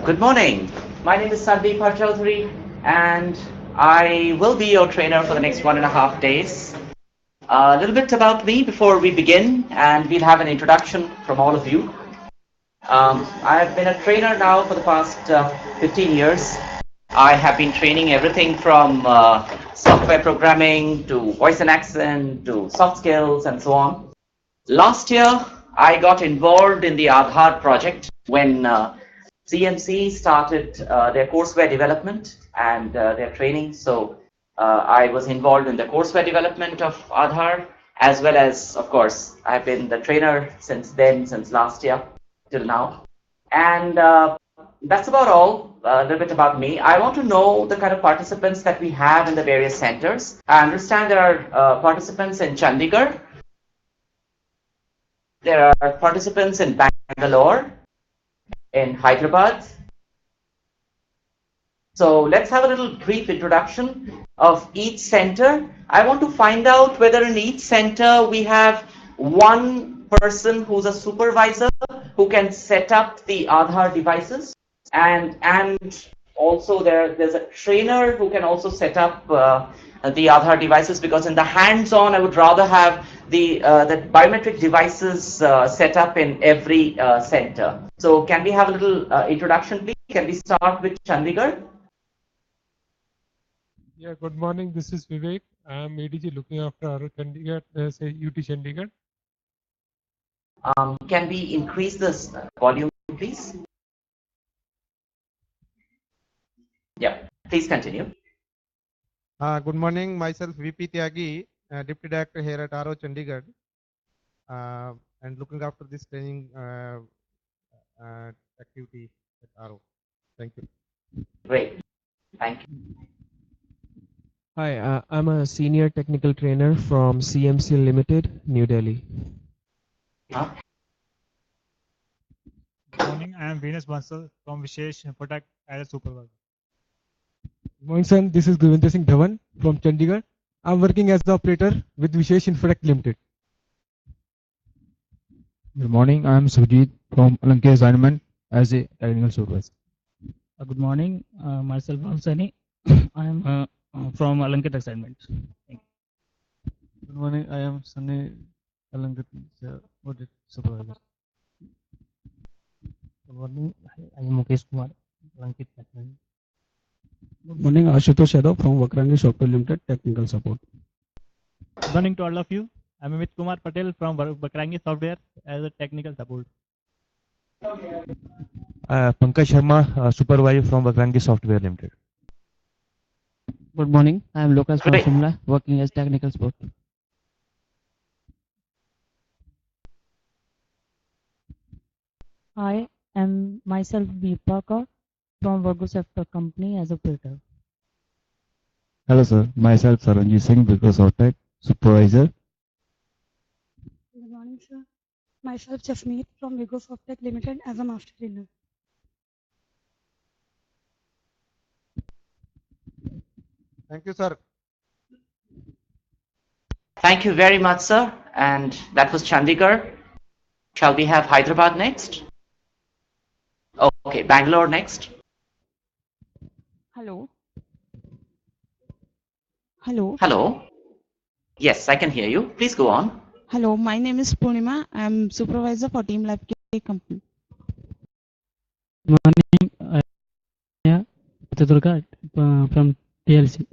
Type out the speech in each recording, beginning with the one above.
Good morning. My name is Sandeep Chaudhary, and I will be your trainer for the next 1.5 days. A little bit about me before we begin, and we'll have an introduction from all of you. I have been a trainer now for the past 15 years. I have been training everything from software programming to voice and accent to soft skills and so on. Last year, I got involved in the Aadhaar project when CMC started their courseware development and their training. So I was involved in the courseware development of Aadhaar, as well as, of course, I've been the trainer since then, since last year till now. And that's about all. A little bit about me. I want to know the kind of participants that we have in the various centers. I understand there are participants in Chandigarh. There are participants in Bangalore, in Hyderabad. So let's have a little brief introduction of each center. I want to find out whether in each center we have one person who's a supervisor who can set up the Aadhaar devices, and also there's a trainer who can also set up the Aadhaar devices, because in the hands-on I would rather have the biometric devices set up in every center. So can we have a little introduction, please? Can we start with Chandigarh? Yeah, good morning. This is Vivek. I am ADG looking after our Chandigarh, UT Chandigarh. Can we increase this volume, please? Yeah, please continue. Good morning. Myself VP Tyagi, Deputy Director here at RO Chandigarh, and looking after this training activity at RO. Thank you. Great. Thank you. Hi, I'm a senior technical trainer from CMC Limited, New Delhi. Huh? Good morning. I am Venus Bansal from Vishesh Protect as a supervisor. Good morning, sir. This is Govinder Singh Dhawan from Chandigarh. I'm working as the operator with Vishesh Infotech Limited. Good morning. I am Sujit from Alanke Assignment as a technical supervisor. Good morning. Myself Ansani. I am from Alanke Assignment. Good morning. I am Sunny Alanke Audit Supervisor. Good morning. I am Mukesh Kumar, Alanke Assignment. Good morning, Ashutosh Yadav from Vakrangi Software Limited, Technical Support. Good morning to all of you. I am Amit Kumar Patel from Vakrangi Software as a technical support. Pankaj Sharma, supervisor from Vakrangi Software Limited. Good morning. I am Lucas from Shimla, working as technical support. I am myself Deepaka from Virgo Software Company as operator. Hello, sir. Myself Saranjit Singh, Virgo Software Supervisor. Good morning, sir. Myself Jasmeet from Virgo Software Limited as a master trainer. Thank you, sir. Thank you very much, sir. And that was Chandigarh. Shall we have Hyderabad next? Okay, Bangalore next. Hello. Hello. Hello. Yes, I can hear you. Please go on. Hello, my name is Purnima. I am supervisor for Team Lab K company. Good morning. I am Durga from TLC.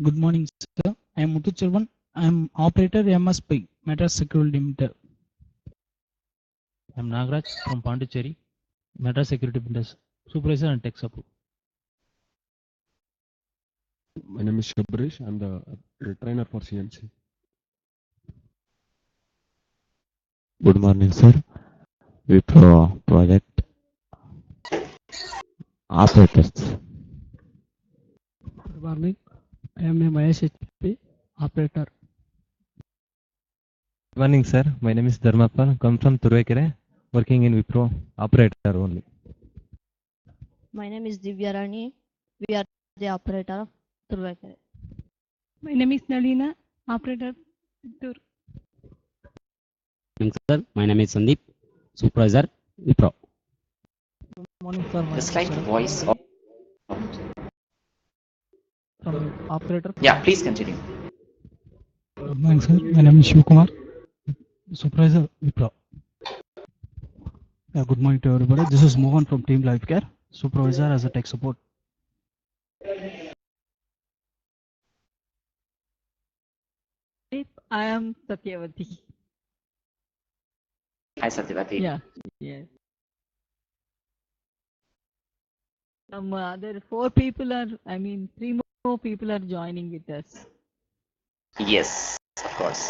Good morning, sir. I am Muthu Chelvan. I am operator MSP, Madras Security Limited. I am Nagraj from Pondicherry, Madras Security Limited, supervisor and tech support. My name is Shabrish. I'm the trainer for CMC. Good morning, sir. Wipro project operators. Good morning. I am a Mahesh HP operator. Good morning, sir. My name is Dharmapal. Come from Turvekere, working in Wipro, operator only. My name is Divya Rani. We are the operator of Turvekere. My name is Nalina, operator. Sir, my name is Sandeep, supervisor Wipro. Morning, sir. My The name is slight Sharat voice. from operator. Yeah, please continue. Good morning, sir. My name is Shivkumar, supervisor Wipro. Good morning to everybody. This is Mohan from Team Life Care, supervisor as a tech support. I am Satyavati. Hi, Satyavati. Yeah, yes. Some other 4 people are, I mean, 3 more people are joining with us. Yes, of course.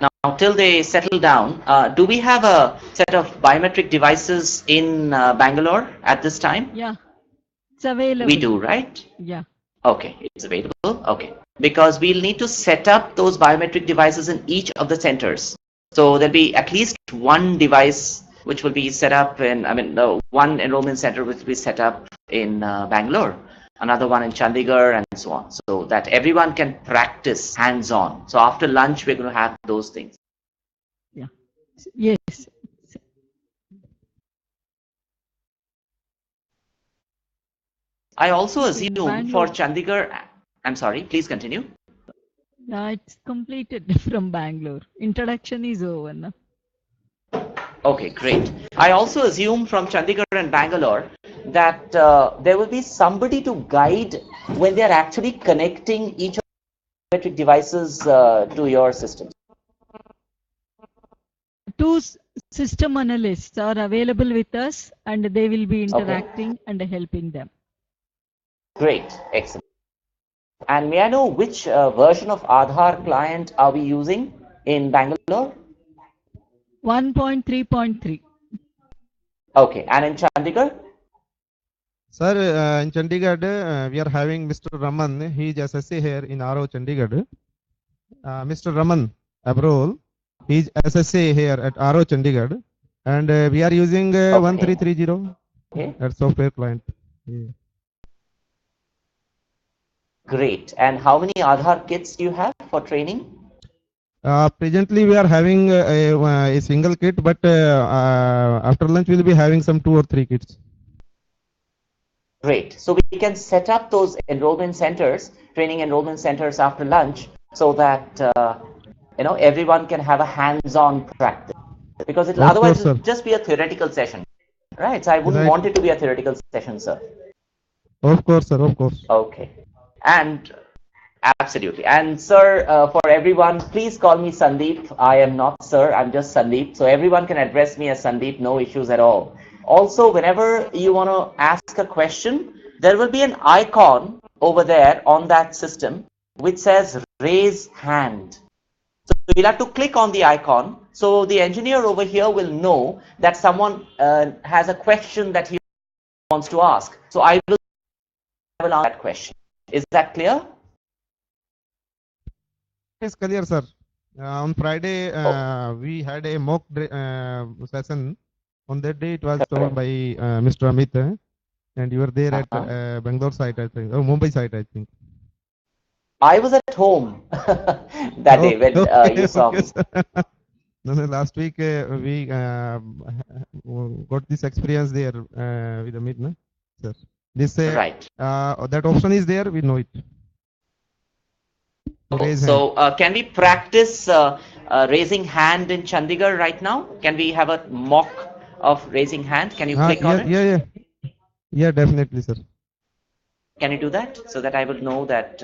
Now, till they settle down, do we have a set of biometric devices in Bangalore at this time? Yeah, it's available. We do, right? Yeah. Okay, it's available. Okay, because we'll need to set up those biometric devices in each of the centers. So there'll be at least one device which will be set up in, one enrollment center which will be set up in Bangalore, another one in Chandigarh, and so on, so that everyone can practice hands-on. So after lunch, we're going to have those things. Yeah. Yes. I also assume for Bangalore. Chandigarh, I'm sorry, please continue. It's completed from Bangalore. Introduction is over now. Okay, great. I also assume from Chandigarh and Bangalore that there will be somebody to guide when they are actually connecting each of the biometric devices to your system. 2 system analysts are available with us and they will be interacting and helping them. Great, excellent. And may I know which version of Aadhaar client are we using in Bangalore? 1.3.3. Okay, and in Chandigarh? Sir, in Chandigarh, we are having Mr. Raman. He is SSC here in RO Chandigarh. Mr. Raman Abrol, he is SSC here at RO Chandigarh. And we are using 1330 at software client. Yeah. Great. And how many Aadhaar kits do you have for training? Presently, we are having a single kit, but after lunch, we will be having some 2 or 3 kits. Great. So we can set up those enrollment centers, training enrollment centers after lunch, so that everyone can have a hands-on practice. Because it'll otherwise it'll just be a theoretical session, right? So I wouldn't want it to be a theoretical session, sir. Of course, sir. Of course. Okay. And absolutely. And sir, for everyone, please call me Sandeep. I am not sir. I'm just Sandeep. So everyone can address me as Sandeep. No issues at all. Also, whenever you want to ask a question, there will be an icon over there on that system which says raise hand. So you'll have to click on the icon. So the engineer over here will know that someone has a question that he wants to ask. So I will answer that question. Is that clear? It's clear, sir. On Friday, we had a mock session. On that day, it was told by Mr. Amit, and you were there at Bangalore site, I think, or Mumbai site, I think. I was at home that day when you saw me. No, last week we got this experience there with Amit, no? Sir. This right. That option is there. We know it. So can we practice raising hand in Chandigarh right now? Can we have a mock of raising hand? Can you click on it? Yeah, definitely, sir. Can you do that so that I will know that?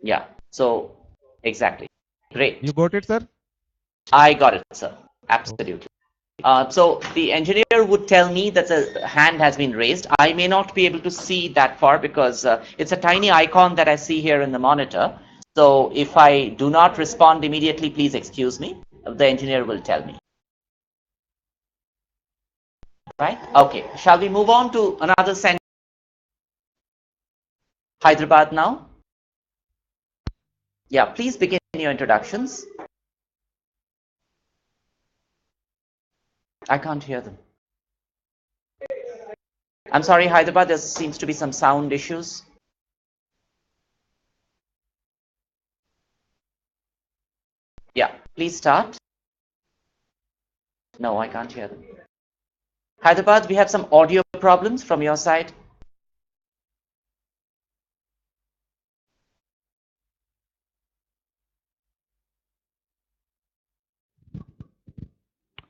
Yeah. So exactly. Great. You got it, sir? I got it, sir. Absolutely. So the engineer would tell me that a hand has been raised. I may not be able to see that far because it's a tiny icon that I see here in the monitor. So if I do not respond immediately, please excuse me. The engineer will tell me. Right? Okay. Shall we move on to another center? Hyderabad now? Yeah, please begin your introductions. I can't hear them. I'm sorry, Hyderabad, there seems to be some sound issues. Yeah, please start. No, I can't hear them. Hyderabad, we have some audio problems from your side.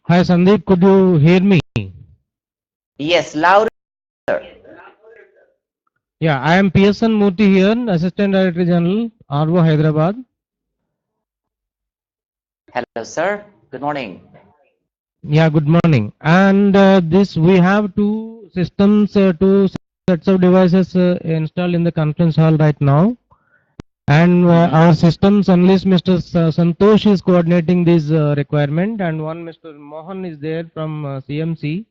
Hi Sandeep, could you hear me? Yes, louder. Yeah, I am PSN Murthy here, Assistant Director General, RO Hyderabad. Hello, sir. Good morning. Yeah, good morning. And this we have two systems, two sets of devices installed in the conference hall right now. And our systems analyst, Mr. Santosh, is coordinating this requirement, and one Mr. Mohan is there from CMC.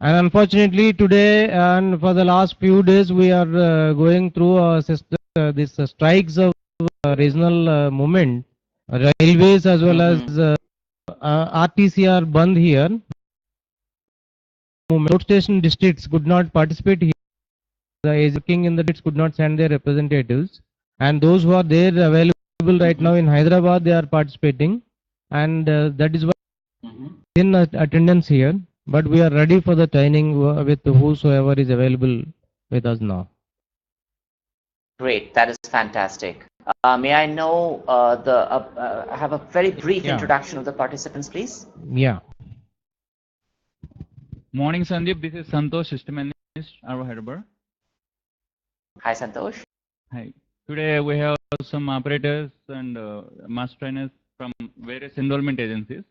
And unfortunately, today and for the last few days, we are going through this strikes of regional movement, railways as well as RTC are band here. Outstation districts could not participate here. The working in the districts could not send their representatives, and those who are there available right now in Hyderabad, they are participating, and that is why in attendance here. But we are ready for the training with whosoever is available with us now. Great, that is fantastic. May I know have a very brief introduction of the participants, please? Yeah. Morning, Sandeep. This is Santosh, System Analyst, Arrow Hyderabad. Hi, Santosh. Hi. Today we have some operators and master trainers from various enrollment agencies.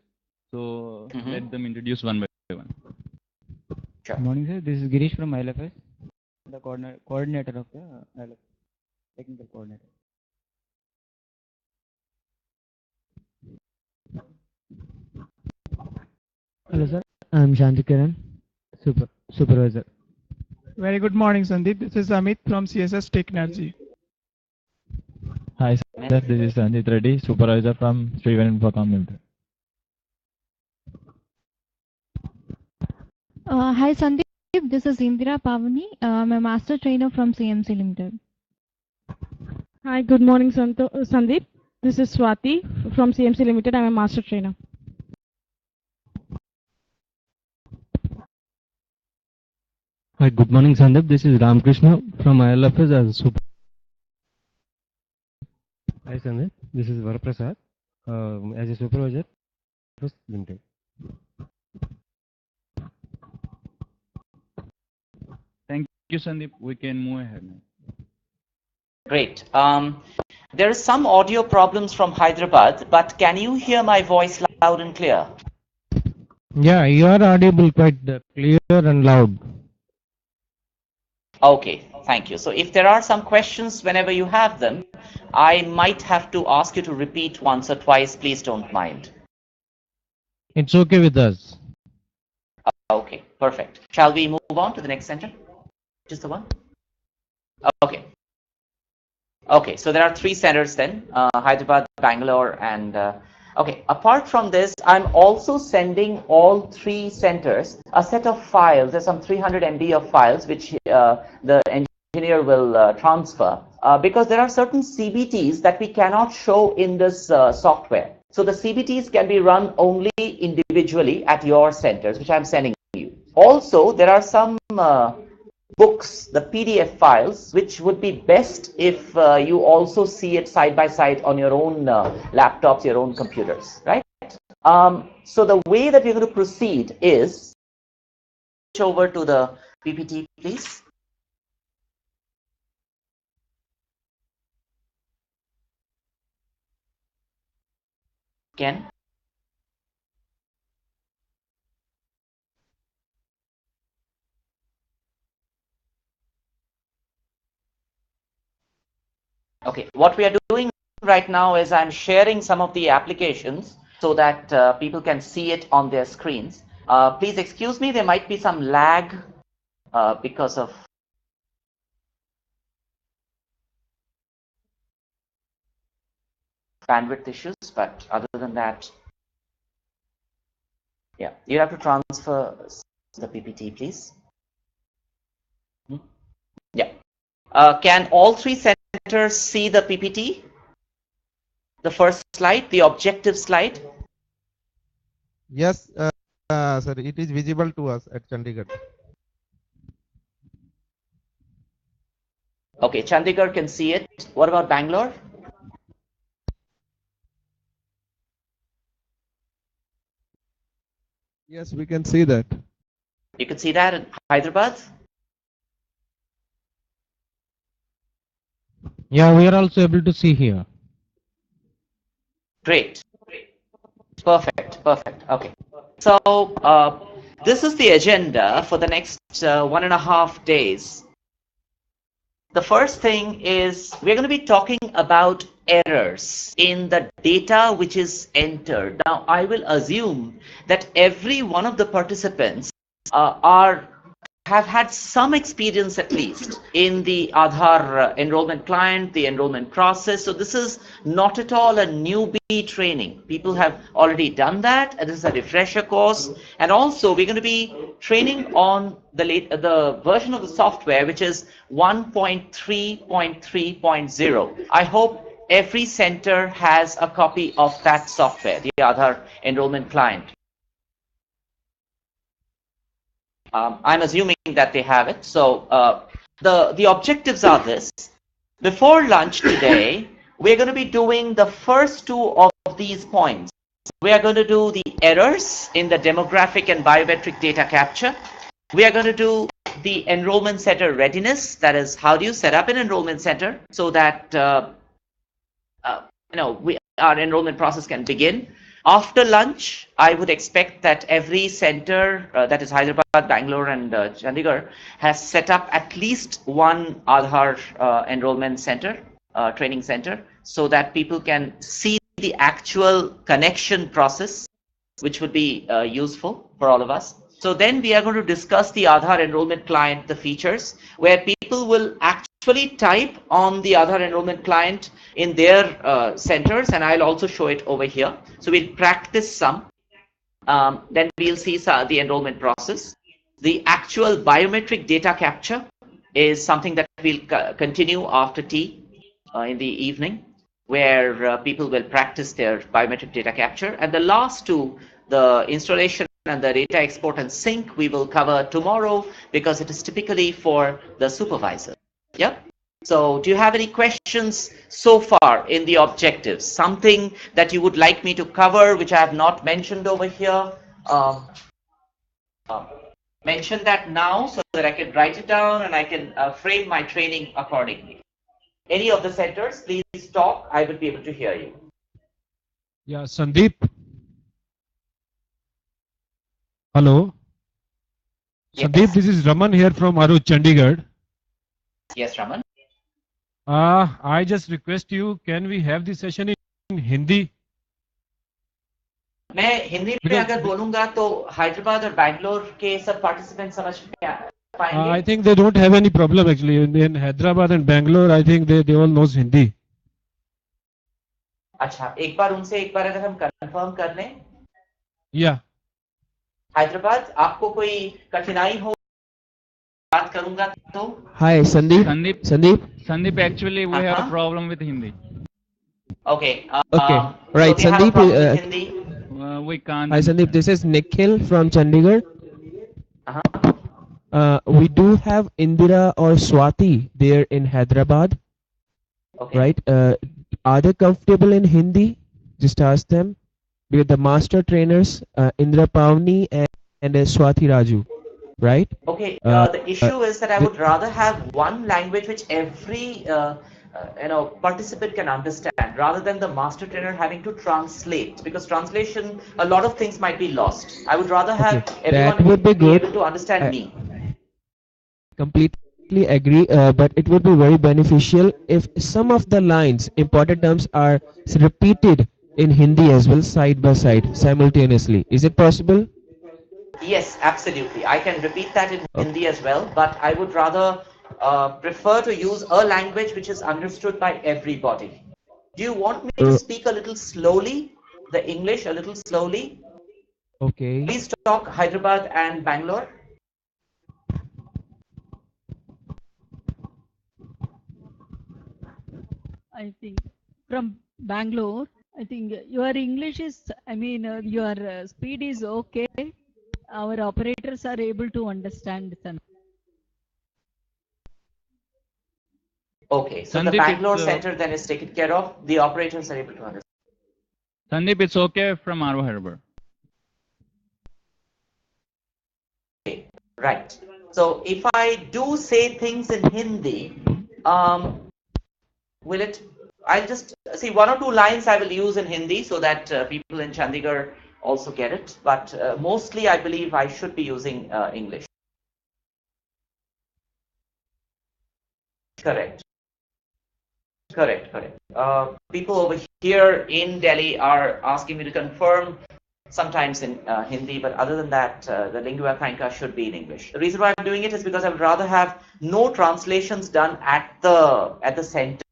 So let them introduce one by one. Sure. Good morning, sir. This is Girish from ILFS, the coordinator of the ILFS, technical coordinator. Hello, sir. I'm Shantikiran, supervisor. Very good morning, Sandeep. This is Amit from CSS Technology. Hi, sir. This is Sanjit Reddy, supervisor from Srivan Infocom Limited. Hi Sandeep, this is Indira Pavani. I'm a master trainer from CMC Limited. Hi, good morning, Sandeep. This is Swati from CMC Limited. I'm a master trainer. Hi, good morning, Sandeep. This is Ramakrishna from ILFS as a super. Hi, Sandeep. This is Varaprasad as a supervisor. Limited. Thank you, Sandeep. We can move ahead now. Great. There is some audio problems from Hyderabad, but can you hear my voice loud and clear? Yeah, you are audible quite clear and loud. Okay, thank you. So if there are some questions whenever you have them, I might have to ask you to repeat once or twice. Please don't mind. It's okay with us. Okay, perfect. Shall we move on to the next center? Just the one? Okay. Okay, so there are three centers then, Hyderabad, Bangalore, and okay. Apart from this, I'm also sending all three centers a set of files. There's some 300 MB of files which the engineer will transfer because there are certain CBTs that we cannot show in this software. So the CBTs can be run only individually at your centers, which I'm sending you. Also, there are some books, the PDF files, which would be best if you also see it side by side on your own laptops, your own computers, right? So the way that we're going to proceed is switch over to the PPT, please. Ken. Okay, what we are doing right now is I'm sharing some of the applications so that people can see it on their screens. Please excuse me, there might be some lag because of bandwidth issues, but other than that, yeah, you have to transfer the PPT, please. Yeah. Can all three centers see the PPT? The first slide, the objective slide? Yes, sir, it is visible to us at Chandigarh. Okay, Chandigarh can see it. What about Bangalore? Yes, we can see that. You can see that in Hyderabad? Yeah, we are also able to see here. Great. Perfect. Okay. So this is the agenda for the next 1.5 days. The first thing is we're going to be talking about errors in the data which is entered. Now, I will assume that every one of the participants have had some experience at least in the Aadhaar enrollment client, the enrollment process. So this is not at all a newbie training. People have already done that. And this is a refresher course. And also we're going to be training on the version of the software, which is 1.3.3.0. I hope every center has a copy of that software, the Aadhaar enrollment client. I'm assuming that they have it. So the objectives are this. Before lunch today, we're going to be doing the first two of these points. We are going to do the errors in the demographic and biometric data capture. We are going to do the enrollment center readiness. That is, how do you set up an enrollment center so that our enrollment process can begin. After lunch, I would expect that every center, that is Hyderabad, Bangalore, and Chandigarh, has set up at least one Aadhaar enrollment center, training center, so that people can see the actual connection process, which would be useful for all of us. So then we are going to discuss the Aadhaar enrollment client, the features, where people will actually type on the Aadhaar enrollment client in their centers, and I'll also show it over here. So we'll practice some. Then we'll see the enrollment process. The actual biometric data capture is something that we'll continue after tea in the evening, where people will practice their biometric data capture. And the last two, the installation and the data export and sync, we will cover tomorrow because it is typically for the supervisor. Yep. So do you have any questions so far in the objectives? Something that you would like me to cover, which I have not mentioned over here? Mention that now so that I can write it down and I can frame my training accordingly. Any of the centers, please talk. I will be able to hear you. Yeah, Sandeep. Hello. Yes. Sandeep, this is Raman here from Aru, Chandigarh. Yes, Raman. I just request you, can we have the session in Hindi? मैं हिंदी में अगर बोलूंगा तो हैदराबाद और बैंगलोर के सब participant समझ पाएंगे? I think they don't have any problem actually. In Hyderabad and Bangalore, I think they all knows Hindi. अच्छा, एक बार अगर हम कंफर्म कर लें? Yeah. हैदराबाद, आपको कोई कठिनाई हो बात करूंगा तो? Hi, Sandeep. Sandeep, actually we have a problem with Hindi. Okay. Okay. Right, so Sandeep. Hindi. We can't. Hi, Sandeep. This is Nikhil from Chandigarh. We do have Indira or Swati there in Hyderabad. Okay. Right? Are they comfortable in Hindi? Just ask them. Because the master trainers, Indira Pavni and Swati Raju. Right? Okay. The issue is that I would rather have one language which every participant can understand, rather than the master trainer having to translate, because translation, a lot of things might be lost. I would rather have everyone be able to understand me. Completely agree, but it would be very beneficial if some of the lines, important terms, are repeated in Hindi as well, side by side, simultaneously. Is it possible? Yes, absolutely. I can repeat that in Hindi as well, but I would rather prefer to use a language which is understood by everybody. Do you want me to speak a little slowly, the English a little slowly? Okay. Please talk Hyderabad and Bangalore. I think from Bangalore. I think your English is, I mean, your speed is okay. Our operators are able to understand. Okay, so the Sandeep, Bangalore it's center then is taken care of. The operators are able to understand. Sandeep, it's okay from Arvo Harbour. Okay, right. So if I do say things in Hindi, will it? I'll just see one or two lines I will use in Hindi so that people in Chandigarh also get it. But mostly, I believe I should be using English. Correct. Correct. People over here in Delhi are asking me to confirm sometimes in Hindi, but other than that, the lingua franca should be in English. The reason why I'm doing it is because I would rather have no translations done at the center.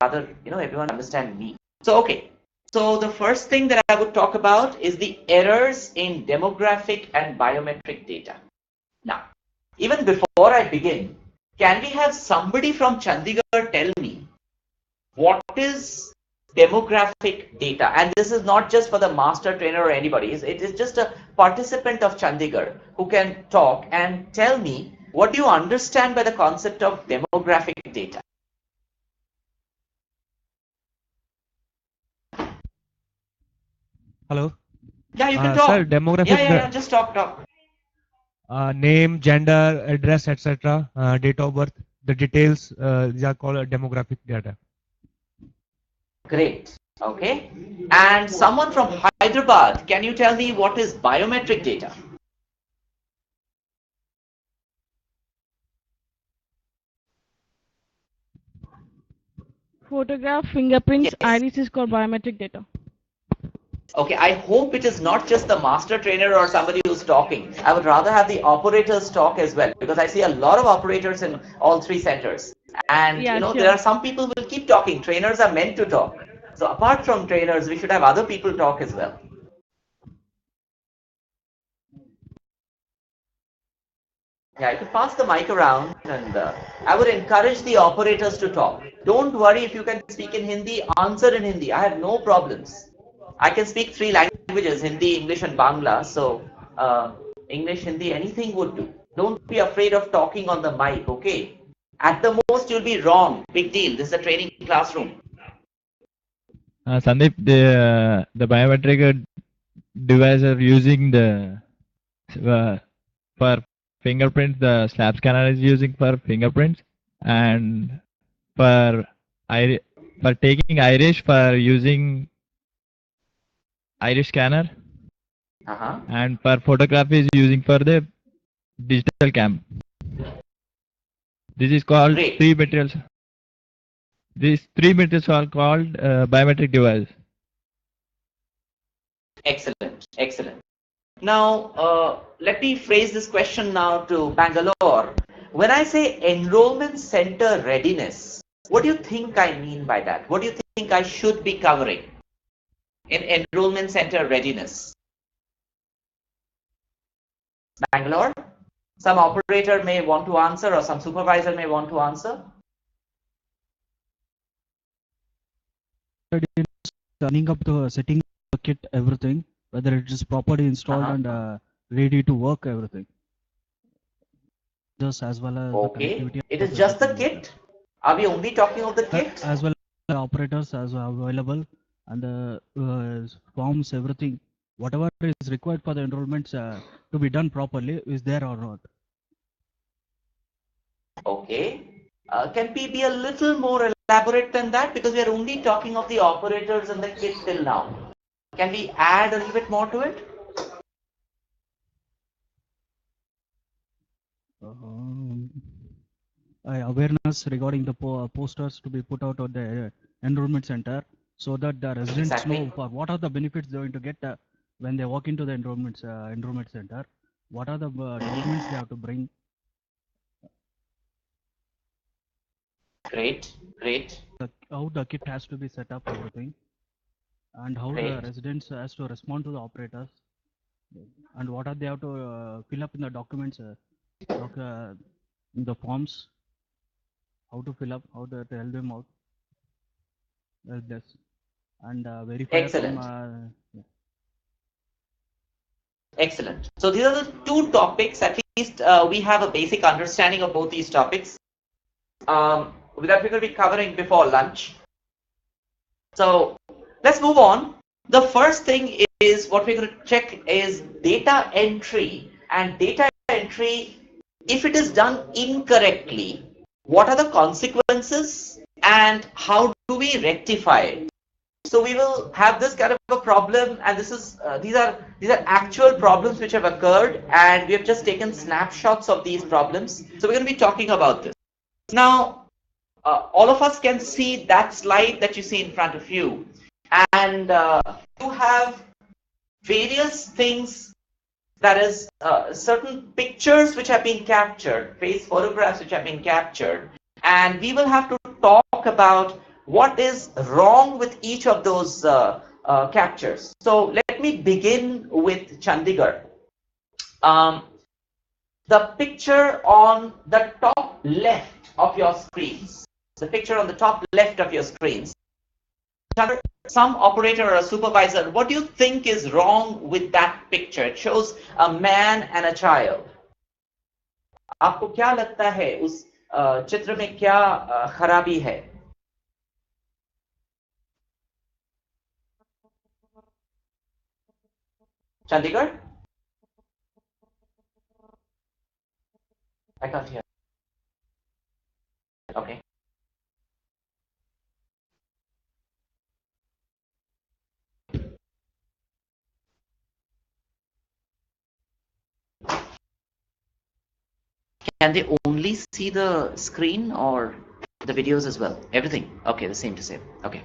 Rather, everyone understand me. So, okay. So the first thing that I would talk about is the errors in demographic and biometric data. Now, even before I begin, can we have somebody from Chandigarh tell me what is demographic data? And this is not just for the master trainer or anybody. It is just a participant of Chandigarh who can talk and tell me what do you understand by the concept of demographic data? Hello. Yeah, you can talk. Sir, demographic. Yeah. Just talk. Name, gender, address, etc. Date of birth. The details. These are called demographic data. Great. Okay. And someone from Hyderabad, can you tell me what is biometric data? Photograph, fingerprints, Yes. iris is called biometric data. Okay, I hope it is not just the master trainer or somebody who's talking. I would rather have the operators talk as well because I see a lot of operators in all three centers. And Yeah, sure. there are some people who will keep talking. Trainers are meant to talk. So apart from trainers, we should have other people talk as well. Yeah, I could pass the mic around and I would encourage the operators to talk. Don't worry if you can speak in Hindi, answer in Hindi. I have no problems. I can speak three languages, Hindi, English and Bangla. So English, Hindi, anything would do. Don't be afraid of talking on the mic, okay? At the most, you'll be wrong. Big deal. This is a training classroom. Sandeep, the biometric device are using the for fingerprints. The slab scanner is using for fingerprints, and for for taking iris for using iris scanner, and for photography is using for the digital cam. This is called three materials. These three materials are called biometric device. Excellent. Now, let me phrase this question now to Bangalore. When I say enrollment center readiness, what do you think I mean by that? What do you think I should be covering in enrollment center readiness? Bangalore? Some operator may want to answer or some supervisor may want to answer. Turning up the setting the kit, everything, whether it is properly installed and ready to work, everything. Just as well as Okay, the connectivity. it is just the kit. Are we only talking of the kit? As well as the operators as available and the forms, everything, whatever is required for the enrollments to be done properly is there or not. Okay. Can we be a little more elaborate than that? Because we are only talking of the operators and the kit till now. Can we add a little bit more to it? Awareness regarding the posters to be put out at the enrollment center so that the residents know for what are the benefits they're going to get when they walk into the enrollment center, what are the documents they have to bring. Great. How the kit has to be set up, everything, and how the residents has to respond to the operators, and what are they have to fill up in the documents, in the forms, how to fill up, how to help them out. this and verify from. Yeah. Excellent. So these are the two topics. At least we have a basic understanding of both these topics that we're going to be covering before lunch. So let's move on. The first thing is what we're going to check is data entry. And data entry, if it is done incorrectly, what are the consequences and how do we rectify it? So we will have this kind of a problem, and this is these are actual problems which have occurred, and we have just taken snapshots of these problems. So we're going to be talking about this. Now, all of us can see that slide that you see in front of you, and you have various things. That is, certain pictures which have been captured, face photographs which have been captured, and we will have to talk about what is wrong with each of those captures. So let me begin with Chandigarh. The picture on the top left of your screens, some operator or a supervisor, what do you think is wrong with that picture? It shows a man and a child. आपको क्या लगता है उस चित्र में क्या खराबी है? Chandigarh? I can't hear. Okay. Can they only see the screen or the videos as well? Everything? Okay, the same to same. Okay.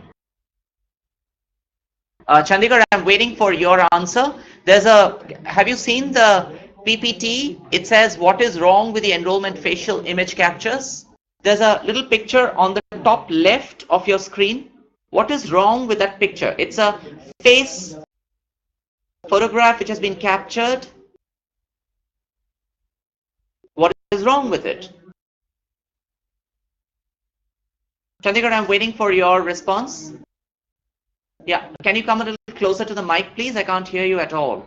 Chandigarh, I'm waiting for your answer. Have you seen the PPT? It says what is wrong with the enrollment facial image captures. There's a little picture on the top left of your screen. What is wrong with that picture? It's a face photograph which has been captured. What is wrong with it? Chandigarh, I'm waiting for your response. Yeah, can you come a little closer to the mic, please? I can't hear you at all.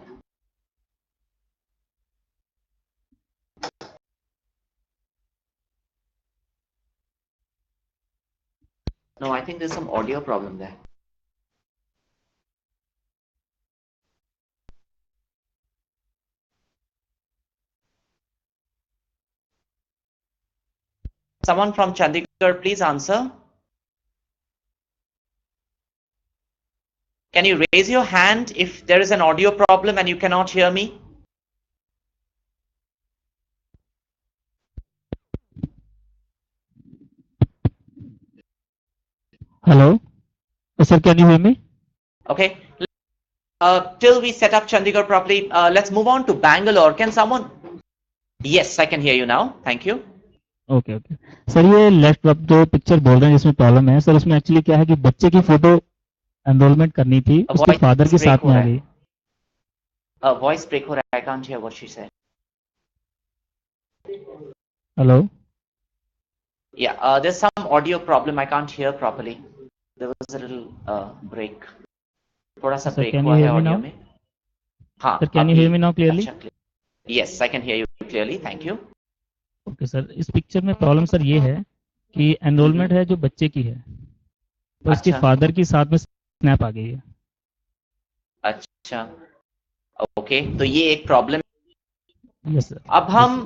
No, I think there's some audio problem there. Someone from Chandigarh, please answer. Can you raise your hand if there is an audio problem and you cannot hear me? Hello? Sir, can you hear me? Okay. Till we set up Chandigarh properly, let's move on to Bangalore. Can someone? Yes, I can hear you now. Thank you. Okay okay sir, ये left आप जो picture बोल रहे हैं जिसमें problem है sir, उसमें actually क्या है कि बच्चे की फोटो एनरोलमेंट करनी थी, उसके फादर के साथ में आ गई. Voice break हो रहा है. I can't hear what she said. Hello? Yeah, there's some audio problem. I can't hear properly. There was a little break. थोड़ा सा break हुआ है audio में. हाँ. Sir, can you hear me now clearly? Yes, I can hear you clearly. Thank you. Okay sir, इस picture में problem sir ये है कि एनरोलमेंट है जो बच्चे की है, तो इसके फादर की साथ में स्नैप आ गई है. अच्छा, ओके, तो ये एक प्रॉब्लम. Yes sir. अब हम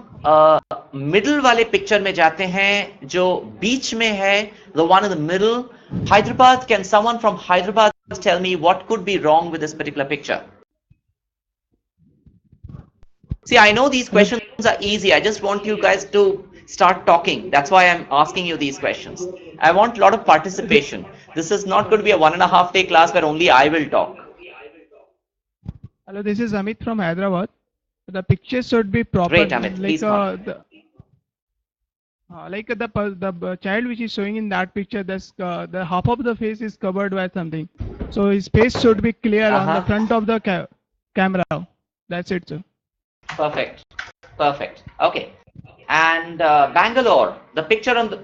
मिडिल वाले पिक्चर में जाते हैं जो बीच में है, the one in the middle. Hyderabad, can someone from Hyderabad tell me what could be wrong with this particular picture? See, I know these questions are easy. I just want you guys to start talking. That's why I'm asking you these questions. I want a lot of participation. This is not going to be a 1.5 day class where only I will talk. Hello, this is Amit from Hyderabad. The picture should be proper. Great, Amit. Please the child which is showing in that picture, the half of the face is covered by something. So his face should be clear on the front of the camera. That's it, sir. Perfect. Perfect. Okay. And Bangalore, the picture on the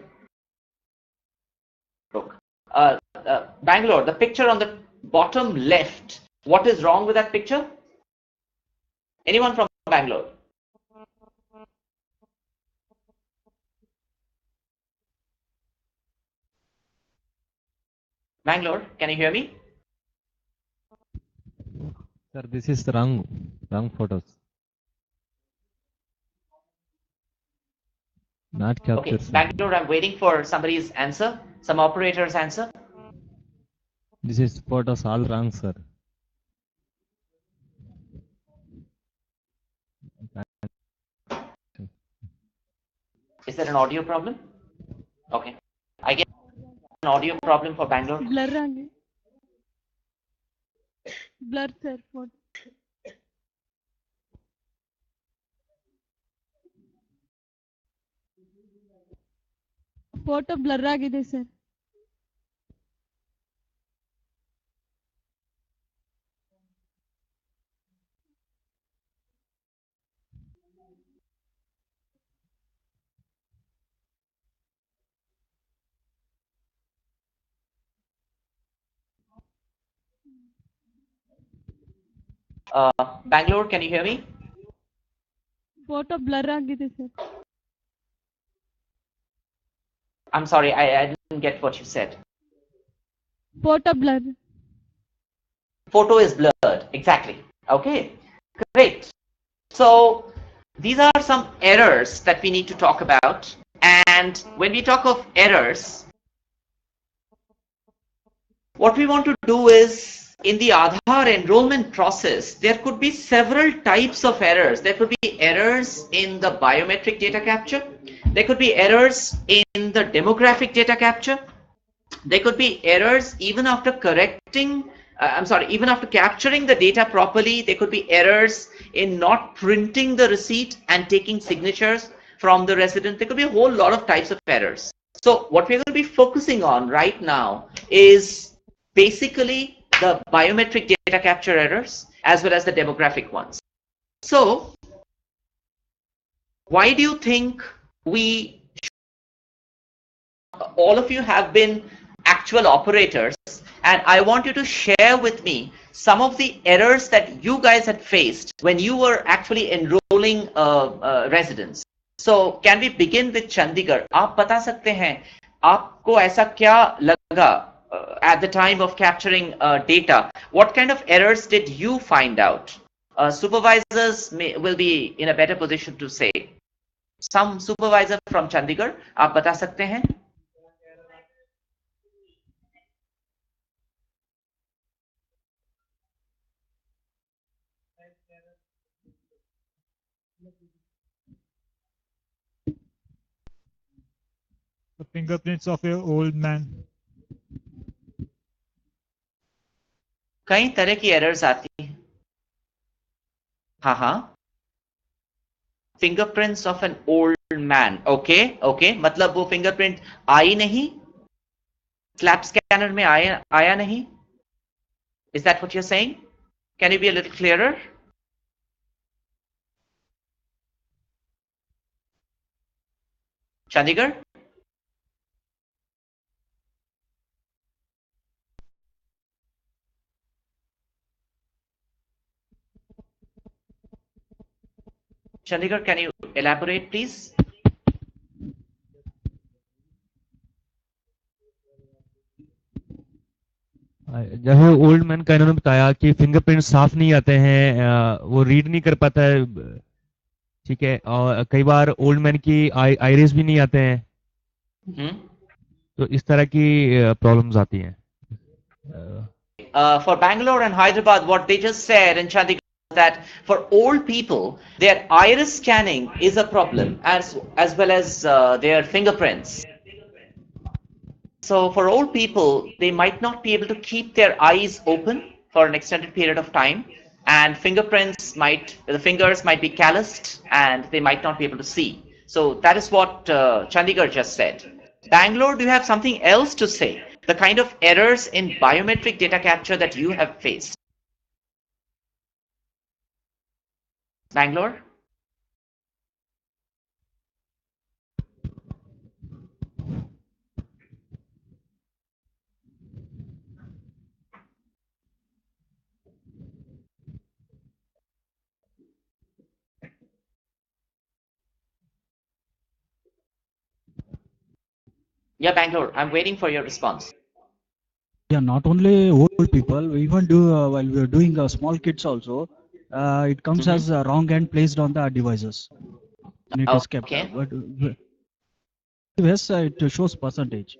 Bangalore, the picture on the bottom left, what is wrong with that picture? Anyone from Bangalore? Bangalore, can you hear me? Sir, this is wrong photos. Not Okay, captured, sir. Bangalore, I'm waiting for somebody's answer, some operator's answer. This is photos all wrong, sir. Is there an audio problem? Okay. I get an audio problem for Bangalore. Blur आगे blur sir what photo blur ಆಗಿದೆ sir. Bangalore, can you hear me? Photo blur ಆಗಿದೆ sir. I'm sorry, I didn't get what you said. Photo blur. Photo is blurred, exactly. Okay, great. So these are some errors that we need to talk about. And when we talk of errors, what we want to do is, in the Aadhaar enrollment process, there could be several types of errors. There could be errors in the biometric data capture. There could be errors in the demographic data capture. There could be errors even after even after capturing the data properly. There could be errors in not printing the receipt and taking signatures from the resident. There could be a whole lot of types of errors. So what we're going to be focusing on right now is basically the biometric data capture errors as well as the demographic ones. So why do you think all of you have been actual operators, and I want you to share with me some of the errors that you guys had faced when you were actually enrolling residents. So can we begin with Chandigarh? आप बता सकते हैं आपको ऐसा क्या लगा at the time of capturing data? What kind of errors did you find out? Supervisors will be in a better position to say. Some supervisor from Chandigarh, आप बता सकते हैं? The fingerprints of an old man. कई तरह की errors आती हैं. हाँ. Fingerprints of an old man. Okay, मतलब वो फिंगरप्रिंट आई नहीं, स्लैप स्कैनर में आया नहीं. Is that what you're saying? Can you be a little clearer? Chandigarh? Chandigarh, can you elaborate, please? जैसे ओल्ड मैन का इन्होंने बताया कि फिंगरप्रिंट साफ नहीं आते हैं, वो रीड नहीं कर पाता है, ठीक है, और कई बार ओल्ड मैन की आइरिस भी नहीं आते हैं. तो इस तरह की प्रॉब्लम्स आती हैं. For Bangalore and Hyderabad, what they just said in Chandigarh that for old people, their iris scanning is a problem as well as their fingerprints. So for old people, they might not be able to keep their eyes open for an extended period of time, and the fingers might be calloused and they might not be able to see. So that is what Chandigarh just said. Bangalore, do you have something else to say? The kind of errors in biometric data capture that you have faced. Bangalore? Yeah, Bangalore, I'm waiting for your response. Yeah, not only old people, we even do while we are doing small kids also. It comes as a wrong hand placed on the devices. And it is kept. Yes, it shows percentage.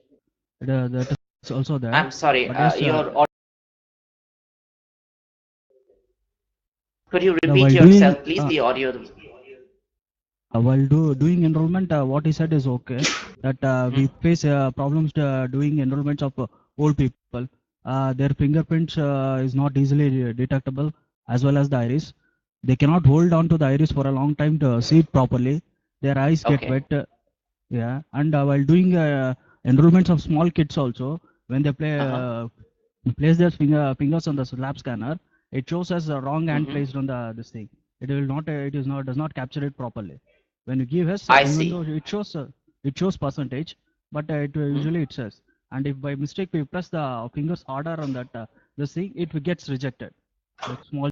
That is also there. I'm sorry, But yes, could you repeat while doing yourself, please? The audio. while doing enrollment, what he said is okay. That we face problems doing enrollments of old people. Their fingerprints is not easily detectable, as well as the iris. They cannot hold on to the iris for a long time to see it properly. Their eyes get wet. Yeah, and while doing enrollments of small kids also, when they place their fingers on the lab scanner, it shows as a wrong hand placed on the this thing. It is not does not capture it properly. When you give us, even though it shows percentage, but it usually it says. And if by mistake we press the fingers harder on that this thing, it gets rejected. Like small.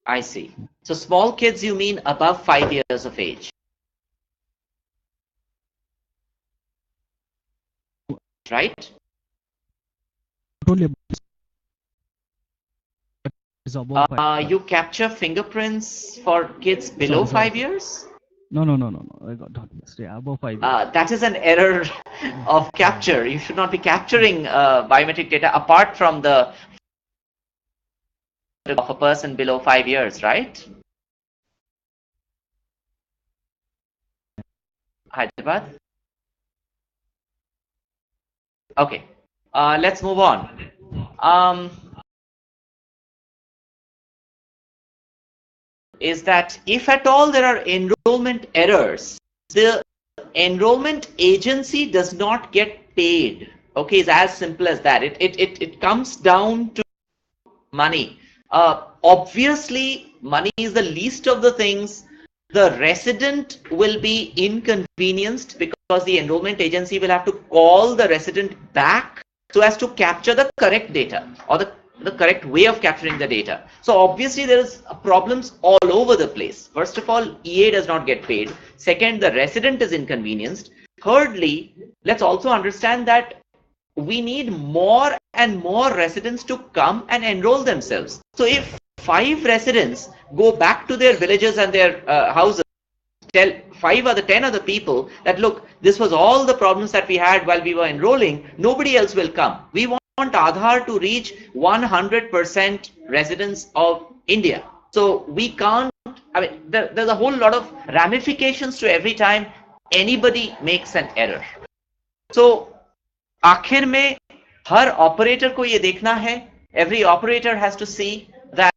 I see. So small kids, you mean above 5 years of age? Right? Totally. Is above 5. You capture fingerprints for kids below 5 years? No. I got not yeah, above 5 years. That is an error of capture. You should not be capturing biometric data apart from the of a person below 5 years, right? Hyderabad. Okay, let's move on. Is that if at all there are enrollment errors, the enrollment agency does not get paid. Okay, it's as simple as that. It comes down to money. Obviously, money is the least of the things. The resident will be inconvenienced because the enrollment agency will have to call the resident back so as to capture the correct data or the correct way of capturing the data. So obviously there is problems all over the place. First of all, EA does not get paid. Second, the resident is inconvenienced. Thirdly, let's also understand that we need more and more residents to come and enroll themselves. So if 5 residents go back to their villages and their houses, tell 5 or the 10 other people that, look, this was all the problems that we had while we were enrolling, nobody else will come. We want Aadhaar to reach 100% residents of India. So we can't, I mean, there's a whole lot of ramifications to every time anybody makes an error. So आखिर में हर operator को ये देखना है, every operator has to see that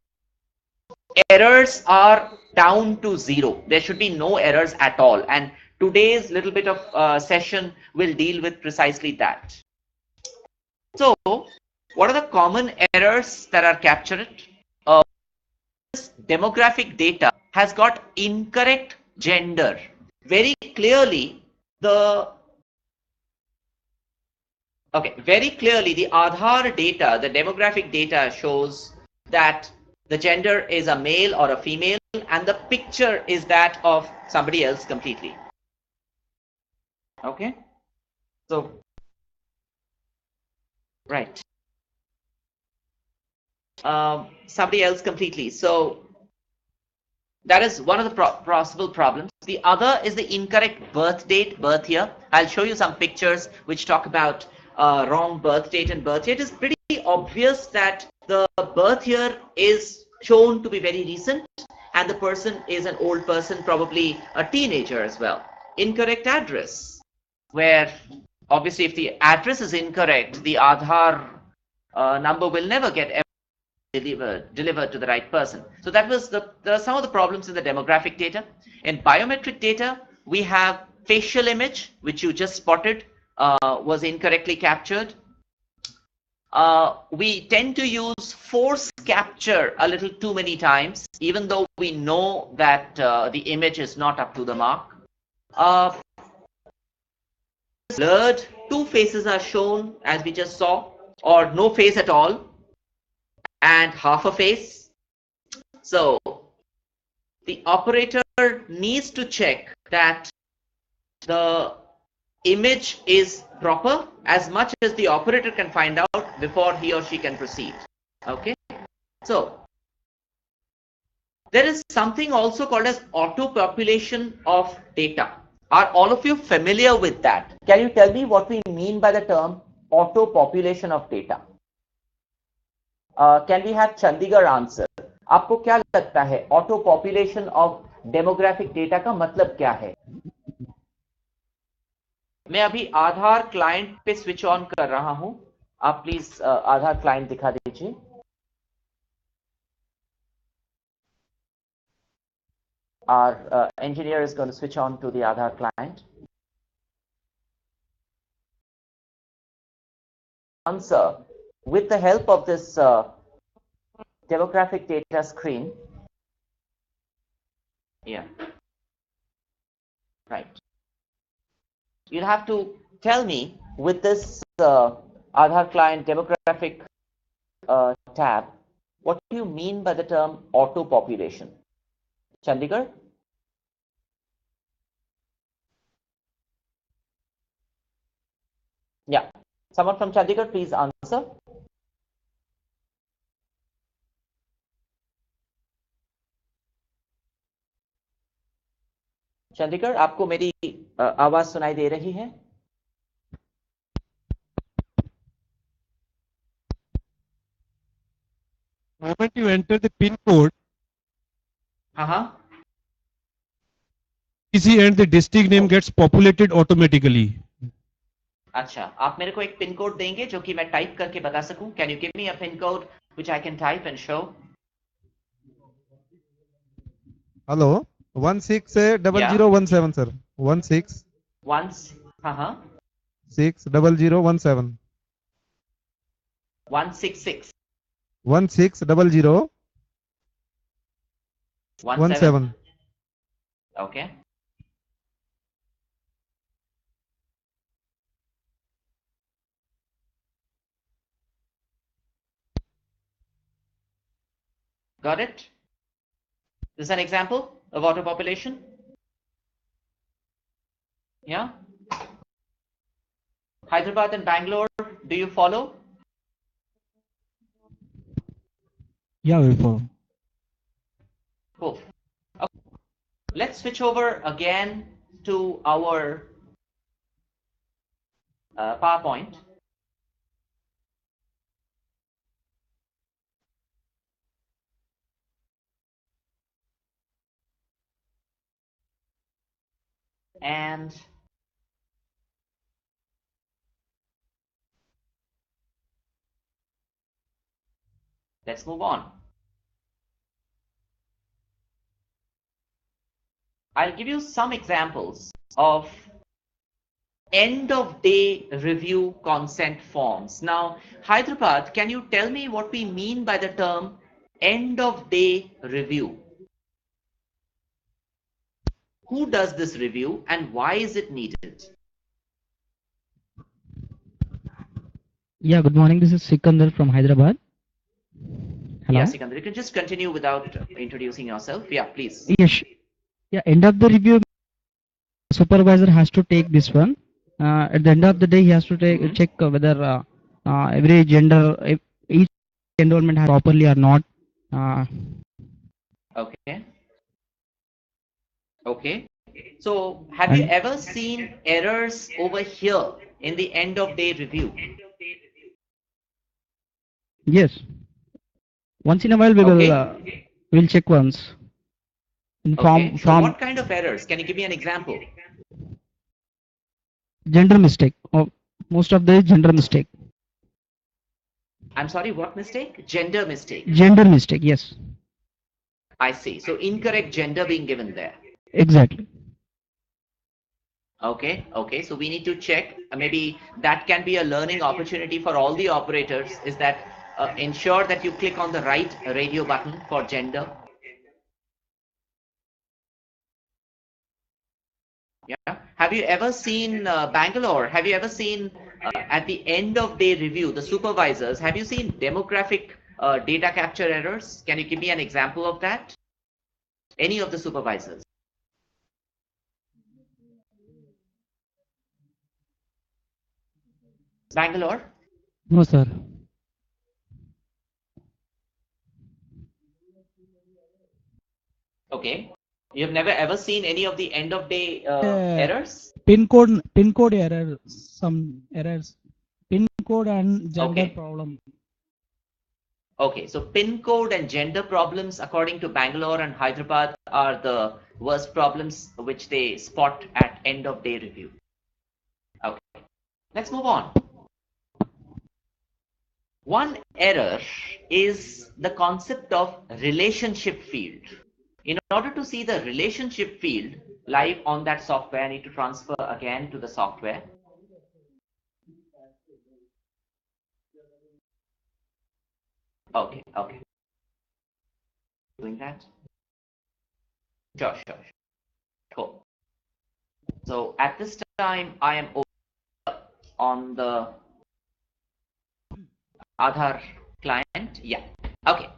errors are down to 0. There should be no errors at all, and today's little bit of session will deal with precisely that. So what are the common errors that are captured? This demographic data has got incorrect gender. Very clearly very clearly the Aadhaar data, the demographic data shows that the gender is a male or a female and the picture is that of somebody else completely. Okay, so right, somebody else completely. So that is one of the possible problems. The other is the incorrect birth date, birth year. I'll show you some pictures which talk about wrong birth date and birth year. It is pretty obvious that the birth year is shown to be very recent and the person is an old person, probably a teenager as well. Incorrect address, where obviously if the address is incorrect, the Aadhaar number will never get delivered to the right person. So that was some of the problems in the demographic data. In biometric data, we have facial image, which you just spotted, was incorrectly captured. We tend to use force capture a little too many times, even though we know that the image is not up to the mark. Blurred, 2 faces are shown as we just saw, or no face at all, and half a face. So the operator needs to check that the image is proper as much as the operator can find out before he or she can proceed. Okay, so there is something also called as auto population of data. Are all of you familiar with that? Can you tell me what we mean by the term auto population of data? Can we have Chandigarh answer? आपको क्या लगता है auto population of demographic data का मतलब क्या है? मैं अभी आधार क्लाइंट पे स्विच ऑन कर रहा हूं, आप प्लीज आधार क्लाइंट दिखा दीजिए. Our engineer is going to switch on to the Aadhaar client. Answer with the help of this demographic data screen. Yeah. Right. You'll have to tell me with this Aadhaar client demographic tab, what do you mean by the term auto population? Chandigarh? Yeah. Someone from Chandigarh, please answer. Chandigarh, आपको मेरी आवाज सुनाई दे रही है? Moment you enter the pin code, easy and the district name gets populated automatically. अच्छा, आप मेरे को एक पिन कोड देंगे जो कि मैं टाइप करके बता सकूं? Can you give me a pin code which I can type and show? Hello, 160017 sir. 16 60017. 166 160017. Okay. Got it? This is an example of auto population. Yeah. Hyderabad and Bangalore, do you follow? Yeah, we follow. Cool. Okay. Let's switch over again to our PowerPoint. And let's move on. I'll give you some examples of end of day review consent forms. Now, Hyderabad, can you tell me what we mean by the term end of day review? Who does this review and why is it needed? Yeah, good morning. This is Sikandar from Hyderabad. Hello? Yeah, Sikandar, you can just continue without introducing yourself. Yeah, please. Yes. Yeah, end of the review, supervisor has to take this one. At the end of the day, he has to check whether every gender, each enrollment has properly or not. Okay. Okay. So, have you ever seen errors over here in the end of day review? Yes. Once in a while, we will we'll check once. Okay. So, what kind of errors? Can you give me an example? Gender mistake. Most of the gender mistake. I'm sorry, what mistake? Gender mistake. Gender mistake, yes. I see. So, incorrect gender being given there. Exactly. Okay, okay. So we need to check. Maybe that can be a learning opportunity for all the operators. Is that ensure that you click on the right radio button for gender. Yeah. Have you ever seen Bangalore? Have you ever seen at the end of day review, the supervisors, have you seen demographic data capture errors? Can you give me an example of that? Any of the supervisors? Bangalore? No, sir. Okay. You've never ever seen any of the end of day errors? Pin code error, some errors, pin code and gender Okay. problem. Okay, so pin code and gender problems, according to Bangalore and Hyderabad, are the worst problems which they spot at end of day review. Okay, let's move on. One error is the concept of relationship field. In order to see the relationship field live on that software, I need to transfer again to the software. Okay. Doing that? Sure. Cool. So at this time, I am on the Aadhaar client. Yeah. Okay.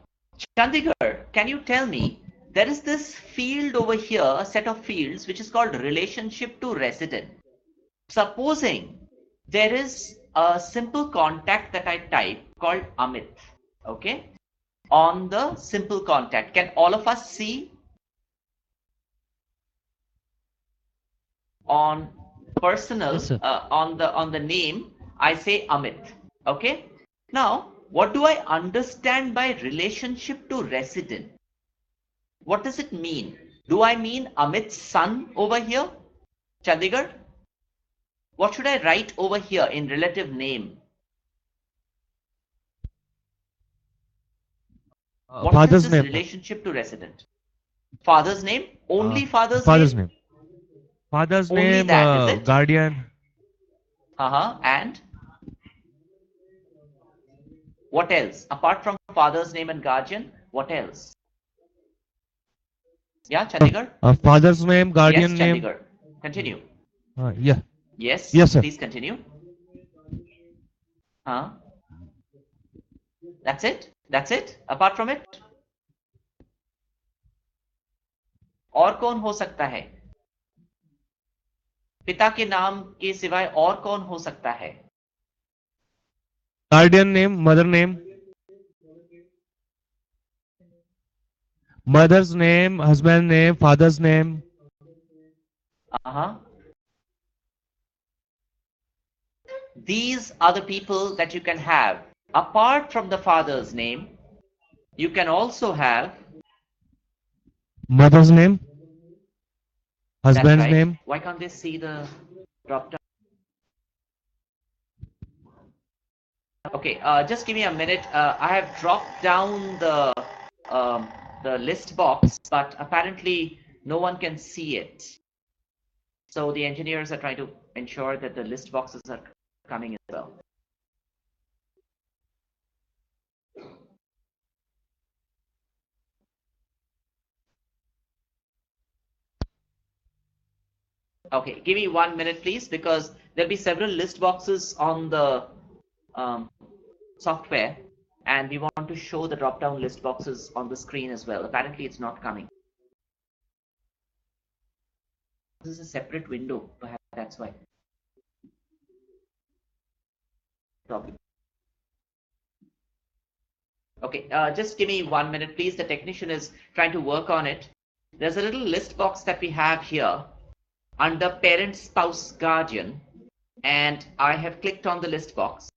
Chandigarh, can you tell me, there is this field over here, a set of fields, which is called relationship to resident. Supposing there is a simple contact that I type called Amit, okay, on the simple contact. Can all of us see on personal, Yes, sir. on the name, I say Amit, okay? Now, what do I understand by relationship to resident? What does it mean? Do I mean Amit's son over here, Chandigarh? What should I write over here in relative name? What Father's is this name. relationship to resident? Father's name? Only father's name. Father's Only name, that, is it? guardian. And what else? Apart from father's name and guardian, what else? Yeah, Chandigarh? Father's name, guardian yes, name. Chandigarh. Continue. Yeah. Yes, sir. please continue. That's it? That's it? Apart from it? और कौन हो सकता है? पिता के नाम के सिवाय और कौन हो सकता है? Guardian name, mother name. Mother's name, husband name, father's name. These are the people that you can have. Apart from the father's name, you can also have Mother's name, that's husband's right. name. Why can't they see the drop down? Okay, just give me a minute. I have dropped down the list box, but apparently no one can see it. So the engineers are trying to ensure that the list boxes are coming as well. Okay, give me 1 minute, please, because there'll be several list boxes on the software, and we want to show the drop-down list boxes on the screen as well. Apparently, it's not coming. This is a separate window, perhaps that's why. Problem. Okay, just give me 1 minute, please. The technician is trying to work on it. There's a little list box that we have here under parent, spouse, guardian, and I have clicked on the list box.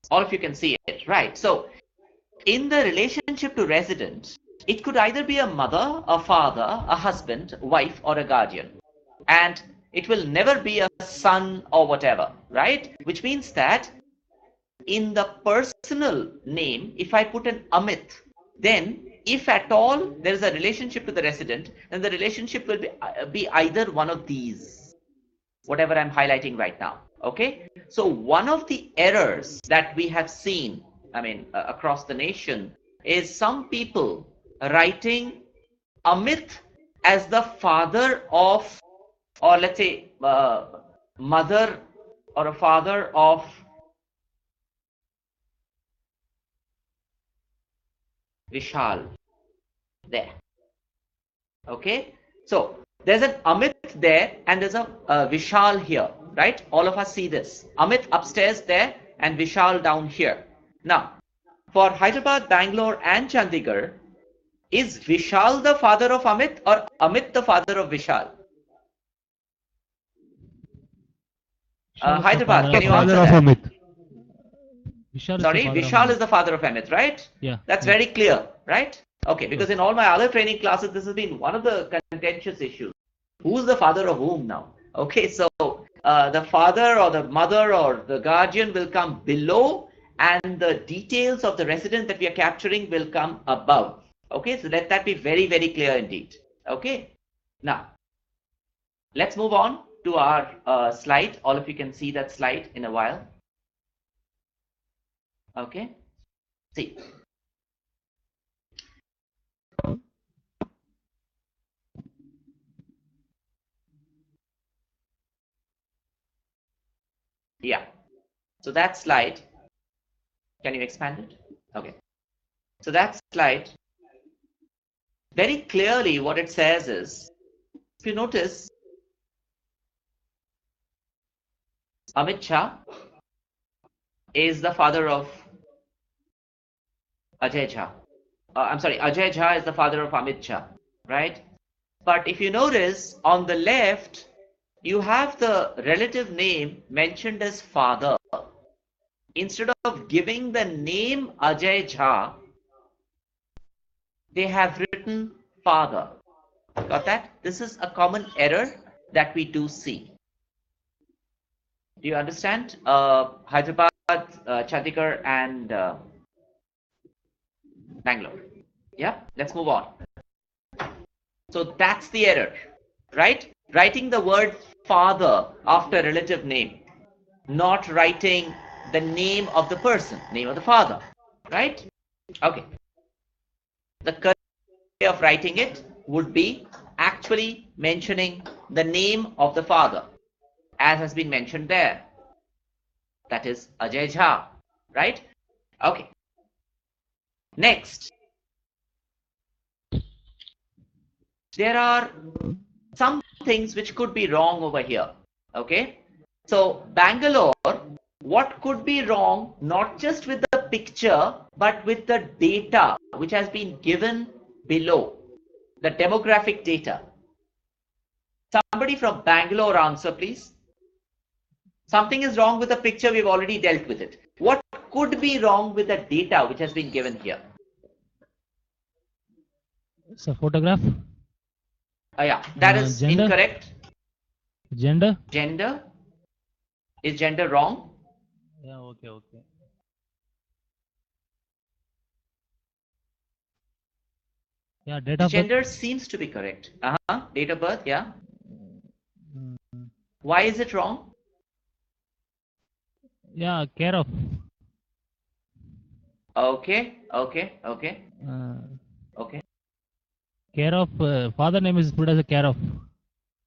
All of you can see it, right? So in the relationship to resident, it could either be a mother, a father, a husband, wife, or a guardian. And it will never be a son or whatever, right? Which means that in the personal name, if I put an Amit, then if at all there is a relationship to the resident, then the relationship will be either one of these, whatever I'm highlighting right now. Okay, so one of the errors that we have seen, across the nation, is some people writing Amit as the father of, or let's say mother or a father of Vishal there. Okay, so there's an Amit there and there's a Vishal here, right? All of us see this. Amit upstairs there and Vishal down here. Now, for Hyderabad, Bangalore and Chandigarh, is Vishal the father of Amit or Amit the father of Vishal? Hyderabad, can you answer that? Sorry, Vishal is the father of Amit, right? Yeah. That's very clear, right? Okay, because in all my other training classes, this has been one of the contentious issues. Who's the father of whom now? Okay, so the father or the mother or the guardian will come below and the details of the resident that we are capturing will come above. Okay, so let that be very, very clear indeed. Okay, now let's move on to our slide. All of you can see that slide in a while. Okay, see. Yeah, so that slide, can you expand it? Okay, so that slide, very clearly what it says is, if you notice, Amit Shah is the father of Ajay Jha. Ajay Jha is the father of Amit Shah, right? But if you notice, on the left, you have the relative name mentioned as father. Instead of giving the name Ajay Jha, they have written father. Got that? This is a common error that we do see. Do you understand? Hyderabad, Chandigarh, and Bangalore. Yeah, let's move on. So that's the error, right? Writing the word father after relative name, not writing the name of the person, name of the father, right? Okay. The correct way of writing it would be actually mentioning the name of the father, as has been mentioned there. That is Ajay Jha, right? Okay. Next, there are some things which could be wrong over here. Okay. So Bangalore, what could be wrong, not just with the picture, but with the data which has been given below, the demographic data. Somebody from Bangalore answer, please. Something is wrong with the picture, we've already dealt with it. What could be wrong with the data which has been given here? It's a photograph. Yeah, that is gender? incorrect. Gender? Gender? Is gender wrong? Yeah, okay. Yeah, date of birth. Gender seems to be correct. Date of birth, yeah. Why is it wrong? Yeah, care of. Okay. Care of, father name is put as a care of.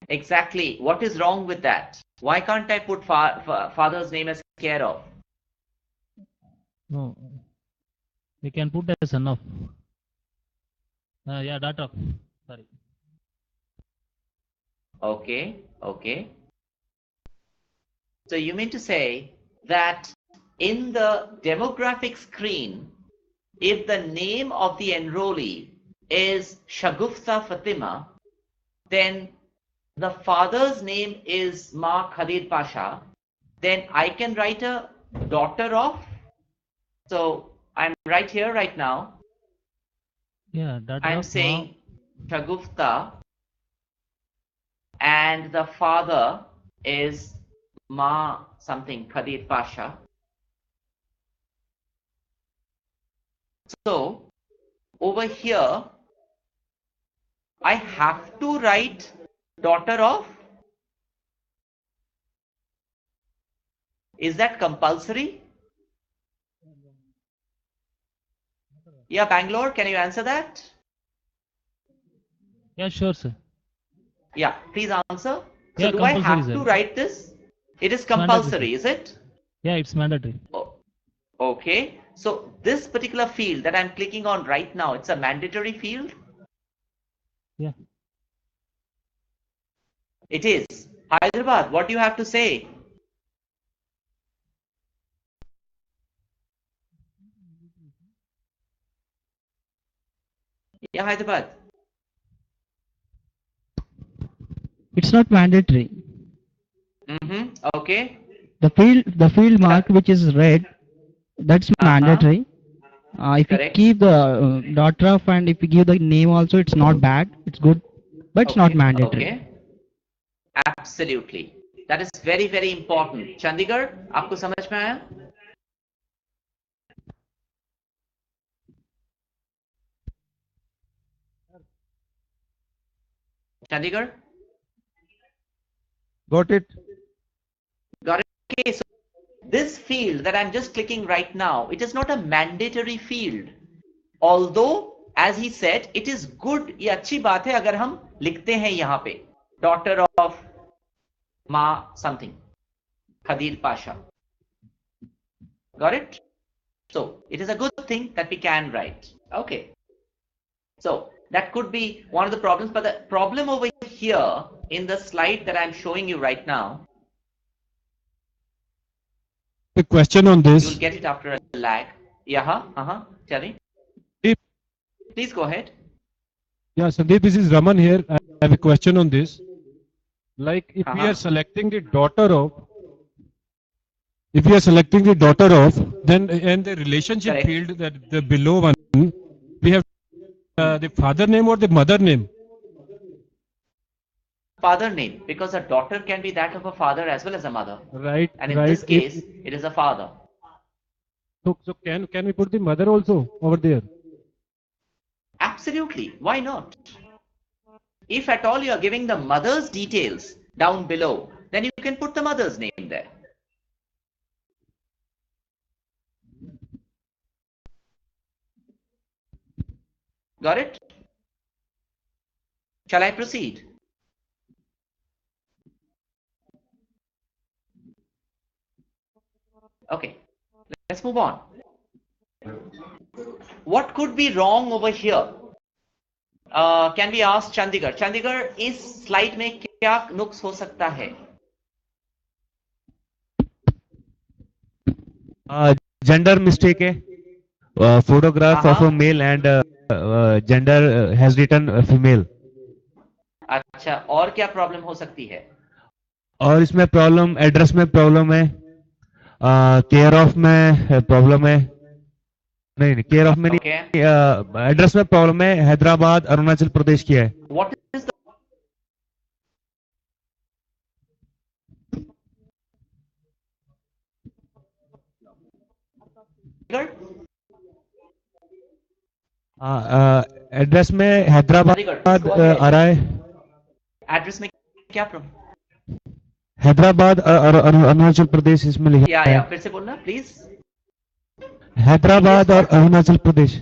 Exactly. What is wrong with that? Why can't I put father's name as care of? No. We can put as son of. Yeah, daughter of. Sorry. Okay. So you mean to say that in the demographic screen, if the name of the enrollee is Shagufta Fatima, then the father's name is Ma Khadir Pasha, then I can write a daughter of. So I'm right here right now. Yeah, daughter I'm of saying Shagufta, and the father is Ma something Khadir Pasha. So over here, I have to write daughter of. Is that compulsory? Yeah, Bangalore, can you answer that? Yeah, sure, sir. Yeah, please answer. So Yeah, do I compulsory, have sir. to write this? It is Mandatory, compulsory, is it? Yeah, it's mandatory. Okay. So this particular field that I'm clicking on right now, it's a mandatory field? Yeah. It is. Hyderabad, what do you have to say? Yeah, Hyderabad. It's not mandatory. Okay. The field mark which is red, that's mandatory. If you Correct. keep the daughter of and if you give the name also, it's not bad. It's good, but it's not mandatory. Okay. Absolutely. That is very, very important. Chandigarh, आपको समझ में आया? Chandigarh? Got it? Got it. Okay, so this field that I'm just clicking right now, it is not a mandatory field. Although, as he said, it is good, ये अच्छी बात है अगर हम लिखते हैं यहाँ पे daughter of Ma something, Khadir Pasha. Got it? So it is a good thing that we can write. Okay. So that could be one of the problems, but the problem over here in the slide that I'm showing you right now, A question on this. you'll get it after a lag. Yeah, tell me. Please go ahead. Yeah, Sandeep, this is Raman here. I have a question on this. Like if we are selecting the daughter of, then and the relationship field that the below one, we have the father name or the mother name. Father name, because a daughter can be that of a father as well as a mother. Right. And in this case, it is a father. So can we put the mother also over there? Absolutely. Why not? If at all you are giving the mother's details down below, then you can put the mother's name there. Got it? Shall I proceed? Okay, let's move on. What could be wrong over here? Can we ask Chandigarh? Chandigarh, इस slide में क्या नुक्स हो सकता है? Gender mistake है. Photograph of a male and gender has written female. अच्छा, और क्या प्रॉब्लम हो सकती है? और इसमें प्रॉब्लम एड्रेस में प्रॉब्लम है, केयर ऑफ में प्रॉब्लम है, नहीं केयर ऑफ में नहीं, एड्रेस में प्रॉब्लम है, हैदराबाद अरुणाचल प्रदेश की है. What is the एड्रेस में हैदराबाद आ रहा है. एड्रेस में क्या प्रॉब्लम? हैदराबाद अरुणाचल प्रदेश इसमें लिखा है. फिर से बोलना प्लीज. हैदराबाद और अरुणाचल प्रदेश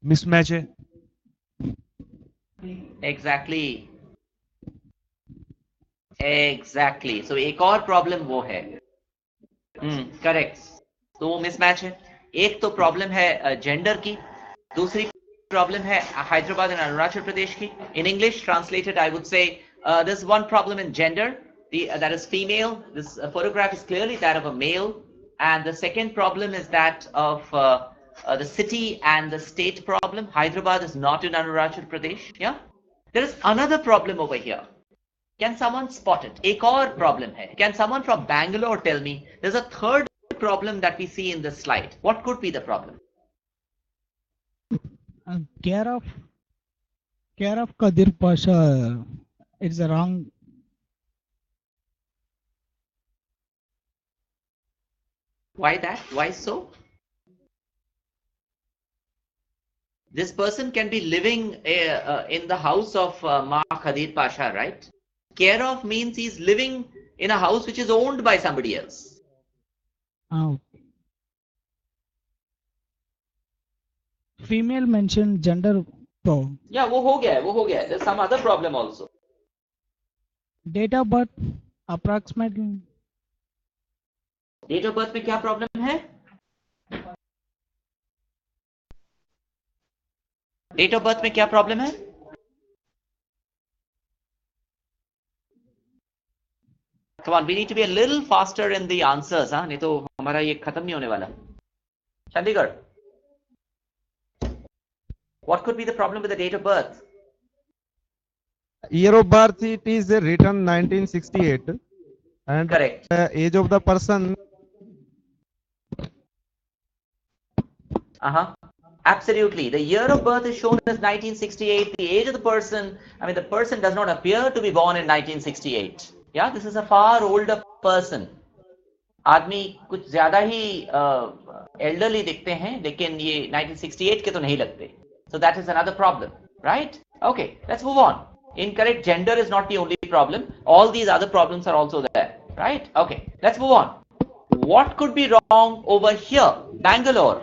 मिसमैच है. एग्जैक्टली. सो एक और प्रॉब्लम वो है. करेक्ट. तो वो मिसमैच है. एक तो प्रॉब्लम है जेंडर की, दूसरी प्रॉब्लम है हैदराबाद एंड अरुणाचल प्रदेश की. In English translated I would say there's one problem in gender, that is female. This photograph is clearly that of a male, and the second problem is that of the city and the state problem. Hyderabad is not in Arunachal Pradesh. Yeah. There is another problem over here. Can someone spot it? एक और problem है. Can someone from Bangalore tell me? There's a third problem that we see in this slide. What could be the problem? Care of Kadir Pasha. It's a wrong. Why that? Why so? This person can be living in the house of Ma Khadir Pasha, right? Care of means he's living in a house which is owned by somebody else. Oh. Female mentioned gender problem. Yeah, वो हो गया. There's some other problem also. Date of birth approximately. Date of birth में क्या problem है? Date of birth में क्या problem है? Come on, we need to be a little faster in the answers, हाँ? नहीं तो हमारा ये खत्म नहीं होने वाला. Chandigarh. What could be the problem with the date of birth? Year of birth, it is written 1968. And correct. Age of the person. Absolutely. The year of birth is shown as 1968. The age of the person, the person does not appear to be born in 1968. Yeah, this is a far older person. आदमी कुछ ज्यादा ही elderly दिखते हैं, लेकिन ये 1968 के तो नहीं लगते. So that is another problem, right? Okay, let's move on. Incorrect gender is not the only problem. All these other problems are also there, right? Okay, let's move on. What could be wrong over here? Bangalore.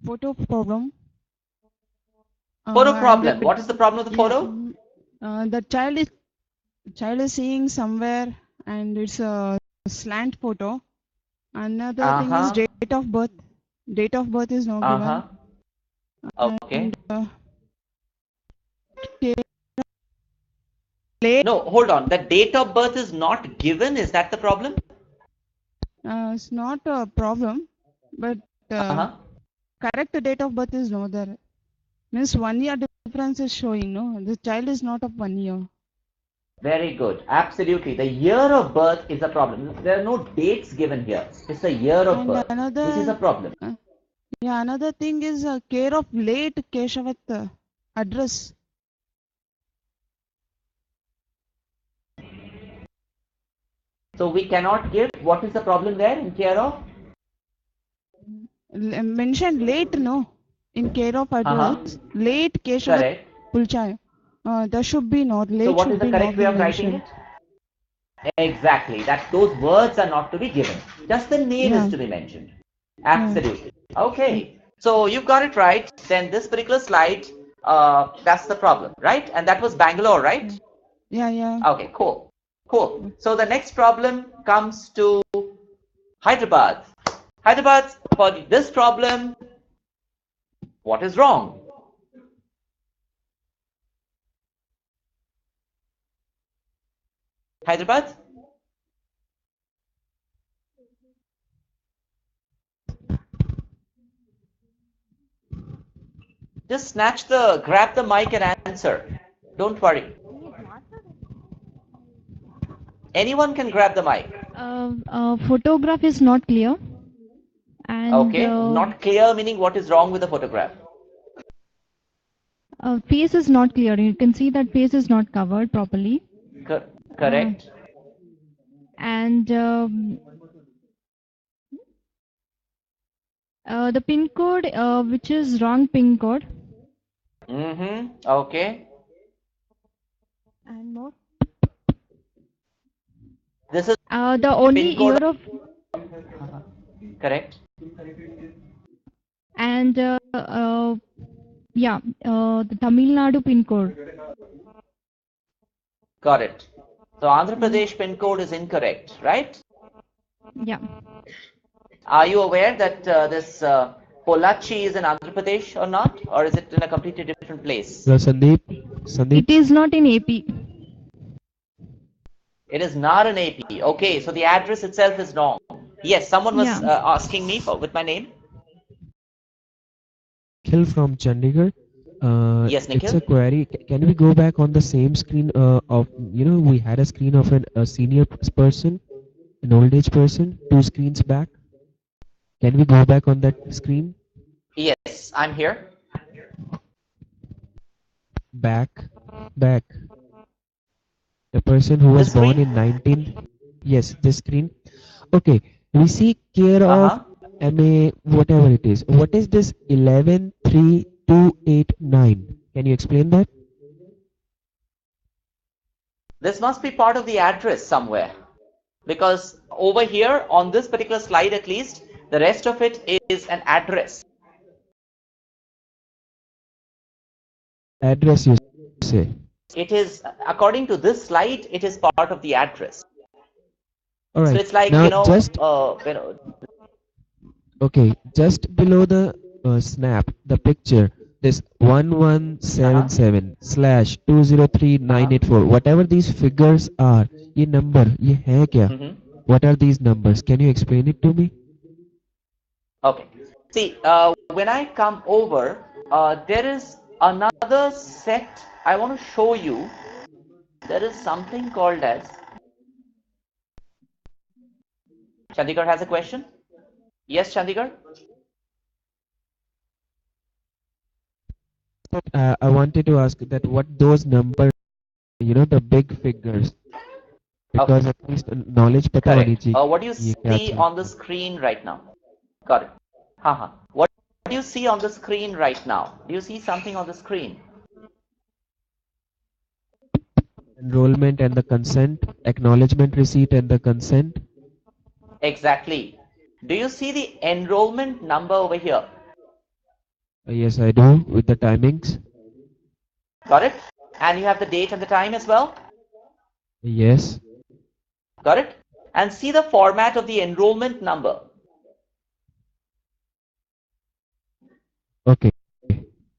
Photo problem. Photo problem. What is the problem with the photo? The child is seeing somewhere, and it's a slant photo. Another thing is date of birth. Date of birth is not given. Okay. And, no, hold on. The date of birth is not given. Is that the problem? It's not a problem, but correct date of birth is not there. Means 1 year difference is showing. No, the child is not of 1 year. Very good. Absolutely. The year of birth is a problem. There are no dates given here. It's the year of birth, which is a problem. Yeah, another thing is care of late Keshavat address. So we cannot give. What is the problem there in care of? Mentioned late, no. In care of address, late Keshavat Pulchaya. There should be not late. So what is the correct way of writing it? Exactly. That those words are not to be given. Just the name is to be mentioned. Absolutely. Okay. So you've got it right. Then this particular slide, that's the problem, right? And that was Bangalore, right? Yeah. Okay. Cool. So the next problem comes to Hyderabad. Hyderabad, for this problem, what is wrong? Hyderabad? Just grab the mic and answer. Don't worry. Anyone can grab the mic. Photograph is not clear. And, okay, not clear meaning what is wrong with the photograph? Face is not clear. You can see that face is not covered properly. Correct. And the pin code, which is wrong pin code. Okay. And more. This is the only year of. Correct. And the Tamil Nadu pin code. Got it. So Andhra Pradesh pin code is incorrect, right? Yeah. Are you aware that this Pollachi is in Andhra Pradesh or not? Or is it in a completely different place? Sandeep. It is not in AP. It is not an AP. Okay, so the address itself is wrong. Yes, someone was asking me with my name. Nikhil from Chandigarh. Yes, It's Nikhil. a query. Can we go back on the same screen of, we had a screen of a senior person, an old age person, 2 screens back. Can we go back on that screen? Yes, I'm here. Back. The person who was This born screen? in 19. Yes, this screen. Okay, we see care of MA, whatever it is. What is this 113289? Can you explain that? This must be part of the address somewhere. Because over here, on this particular slide at least, the rest of it is an address. Address, you say? It is, according to this slide, it is part of the address. All right. So it's like, now okay, just below the snap, the picture, this 1177 slash 203984, whatever these figures are, ये number, ये है क्या? What are these numbers? Can you explain it to me? Okay. See, when I come over, there is another set I want to show you. There is something called as. Chandigarh has a question? Yes, Chandigarh? I wanted to ask that what those numbers, the big figures, because at least knowledge pata honi Correct. chahiye. What do you see on the screen right now? Got it. What do you see on the screen right now? Do you see something on the screen? Enrollment and the consent, acknowledgement receipt and the consent. Exactly. Do you see the enrollment number over here? Yes, I do, with the timings. Got it? And you have the date and the time as well? Yes. Got it? And see the format of the enrollment number. Okay.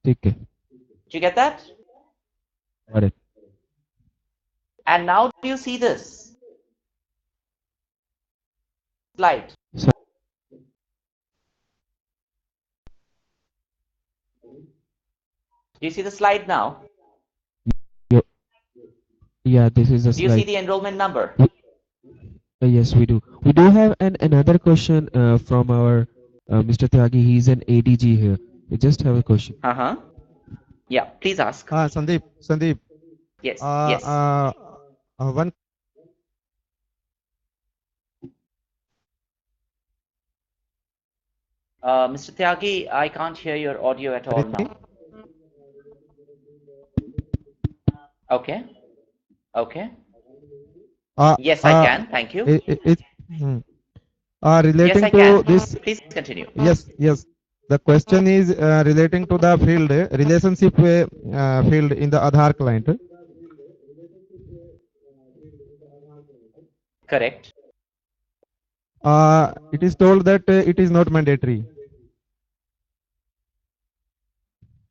Okay. Did you get that? Got it. And now do you see this slide? So, Do you see the slide now? yeah, this is a Do you slide. see the enrollment number? Yes, we do. We do have another question from our Mr. Tyagi. He's an ADG here. We just have a question. Yeah, please ask. Sandeep. Yes. Yes. One. Mr. Tyagi, I can't hear your audio at all now. Okay. Yes, I can. Thank you. Relating yes, I to can. this. Please continue. Yes. The question is relating to the field relationship field in the Aadhaar client. Correct. It is told that it is not mandatory.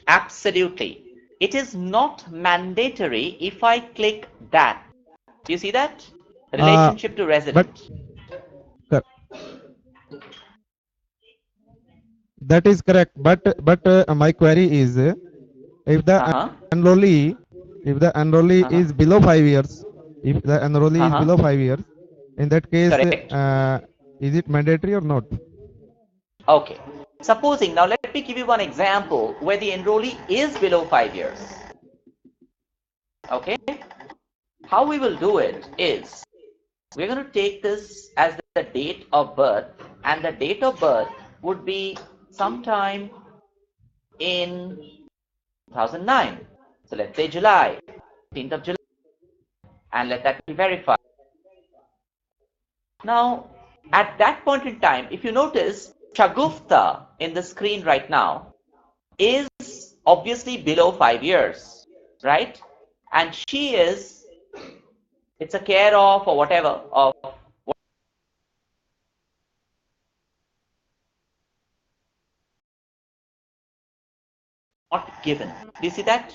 Absolutely. It is not mandatory if I click that. Do you see that? Relationship to resident. That is correct. But my query is if the enrollee is below 5 years, if the enrollee is below 5 years, in that case, is it mandatory or not? Okay. Supposing, now let me give you one example where the enrollee is below 5 years. Okay. How we will do it is, we're going to take this as the date of birth, and the date of birth would be sometime in 2009. So let's say July, 15th of July, and let that be verified. Now, at that point in time, if you notice, Shagufta in the screen right now is obviously below 5 years, right? And she is, it's a care of or whatever, of not given. Do you see that?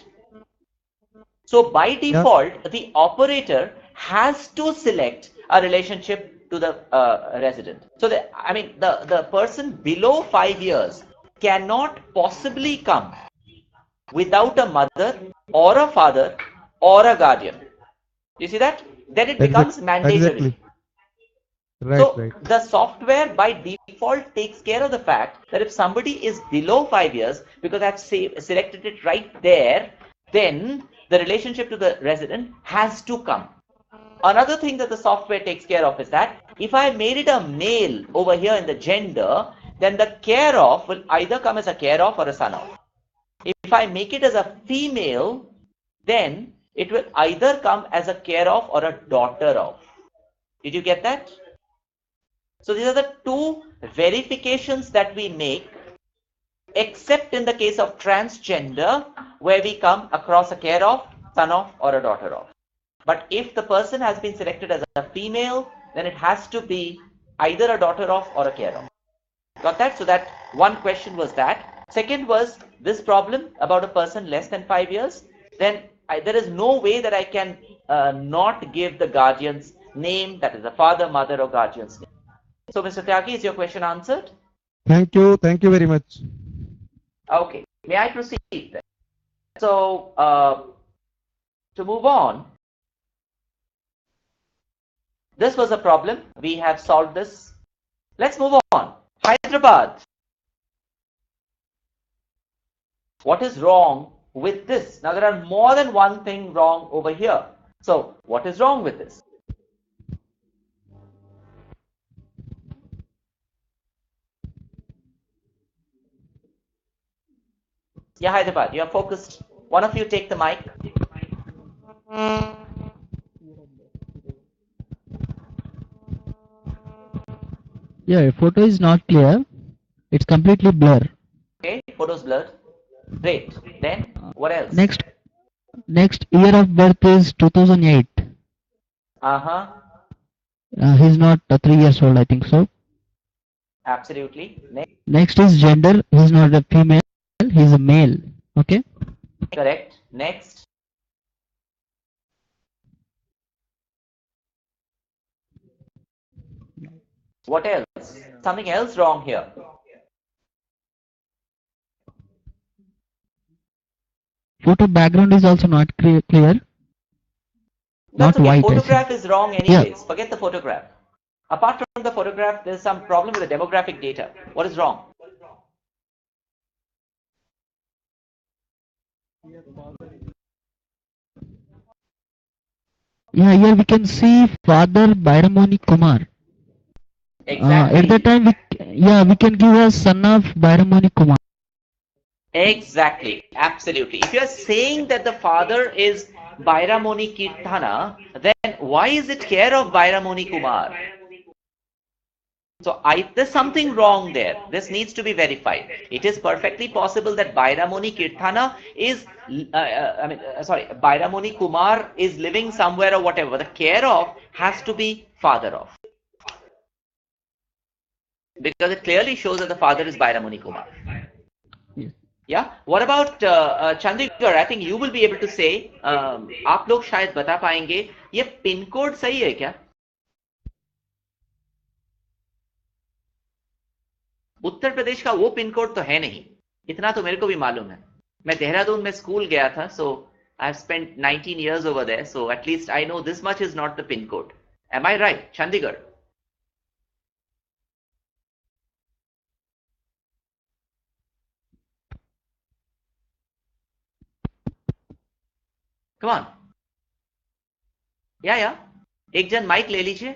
So by default, the operator has to select a relationship to the resident. So the person below 5 years cannot possibly come without a mother or a father or a guardian. You see that? Then it becomes mandatory. Exactly. Right, So right. the software by default takes care of the fact that if somebody is below 5 years, because I've selected it right there, then the relationship to the resident has to come. Another thing that the software takes care of is that if I made it a male over here in the gender, then the care of will either come as a care of or a son of. If I make it as a female, then it will either come as a care of or a daughter of. Did you get that? So these are the two verifications that we make, except in the case of transgender, where we come across a care of, son of, or a daughter of. But if the person has been selected as a female, then it has to be either a daughter of or a care of. Got that? So that one question was that. Second was this problem about a person less than 5 years. Then there is no way that I can not give the guardian's name, that is the father, mother, or guardian's name. So, Mr. Tyagi, is your question answered? Thank you. Thank you very much. Okay. May I proceed then? So, to move on, this was a problem. We have solved this. Let's move on. Hyderabad. What is wrong with this? Now, there are more than one thing wrong over here. So, what is wrong with this? Yeah, Hyderabad, you are focused. One of you take the mic. Yeah, photo is not clear. It's completely blur. Okay, photo's blurred. Great. Then, what else? Next year of birth is 2008. Uh-huh. He's not 3 years old, I think so. Absolutely. Next is gender. He's not a female. He's a male. Okay. Correct. Next. What else? Something else wrong here. Photo background is also not clear. That's not okay. white. Photograph is wrong anyways. Forget the photograph. Apart from the photograph, there's some problem with the demographic data. What is wrong? Yeah, here we can see Father Bairamoni Kumar. Exactly. At that time, we can give a son of Bairamoni Kumar. Exactly. Absolutely. If you are saying that the father is Bairamoni Kirtana, then why is it care of Bairamoni Kumar? So there's something wrong there. This needs to be verified. It is perfectly possible that Bairamoni Kirtana is, Bairamoni Kumar is living somewhere or whatever. The care of has to be father of. Because it clearly shows that the father is Bairamoni Kumar. Yeah. What about Chandigarh? I think you will be able to say. आप लोग शायद बता पाएंगे ये pin code सही है क्या? उत्तर प्रदेश का वो पिन कोड तो है नहीं. इतना तो मेरे को भी मालूम है. मैं देहरादून में स्कूल गया था, so I've spent 19 years over there, so at least I know this much is not the pin code. Am I right, Chandigarh? Come on. Yeah. एक जन माइक ले लीजिए.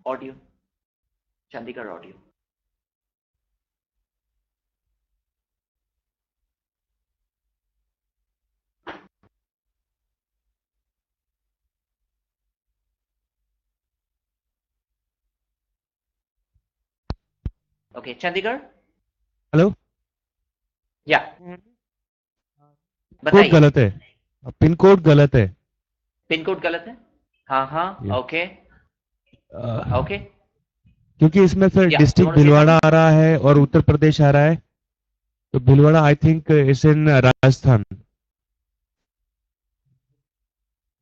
Audio. Chandigarh audio. Okay, Chandigarh. Hello. या. Code गलत है. Pin code गलत है. Pin code गलत है. हाँ. ओके. ओके. क्योंकि इसमें फिर डिस्ट्रिक्ट भीलवाड़ा आ रहा है और उत्तर प्रदेश आ रहा है, तो Bhilwara I think is in Rajasthan.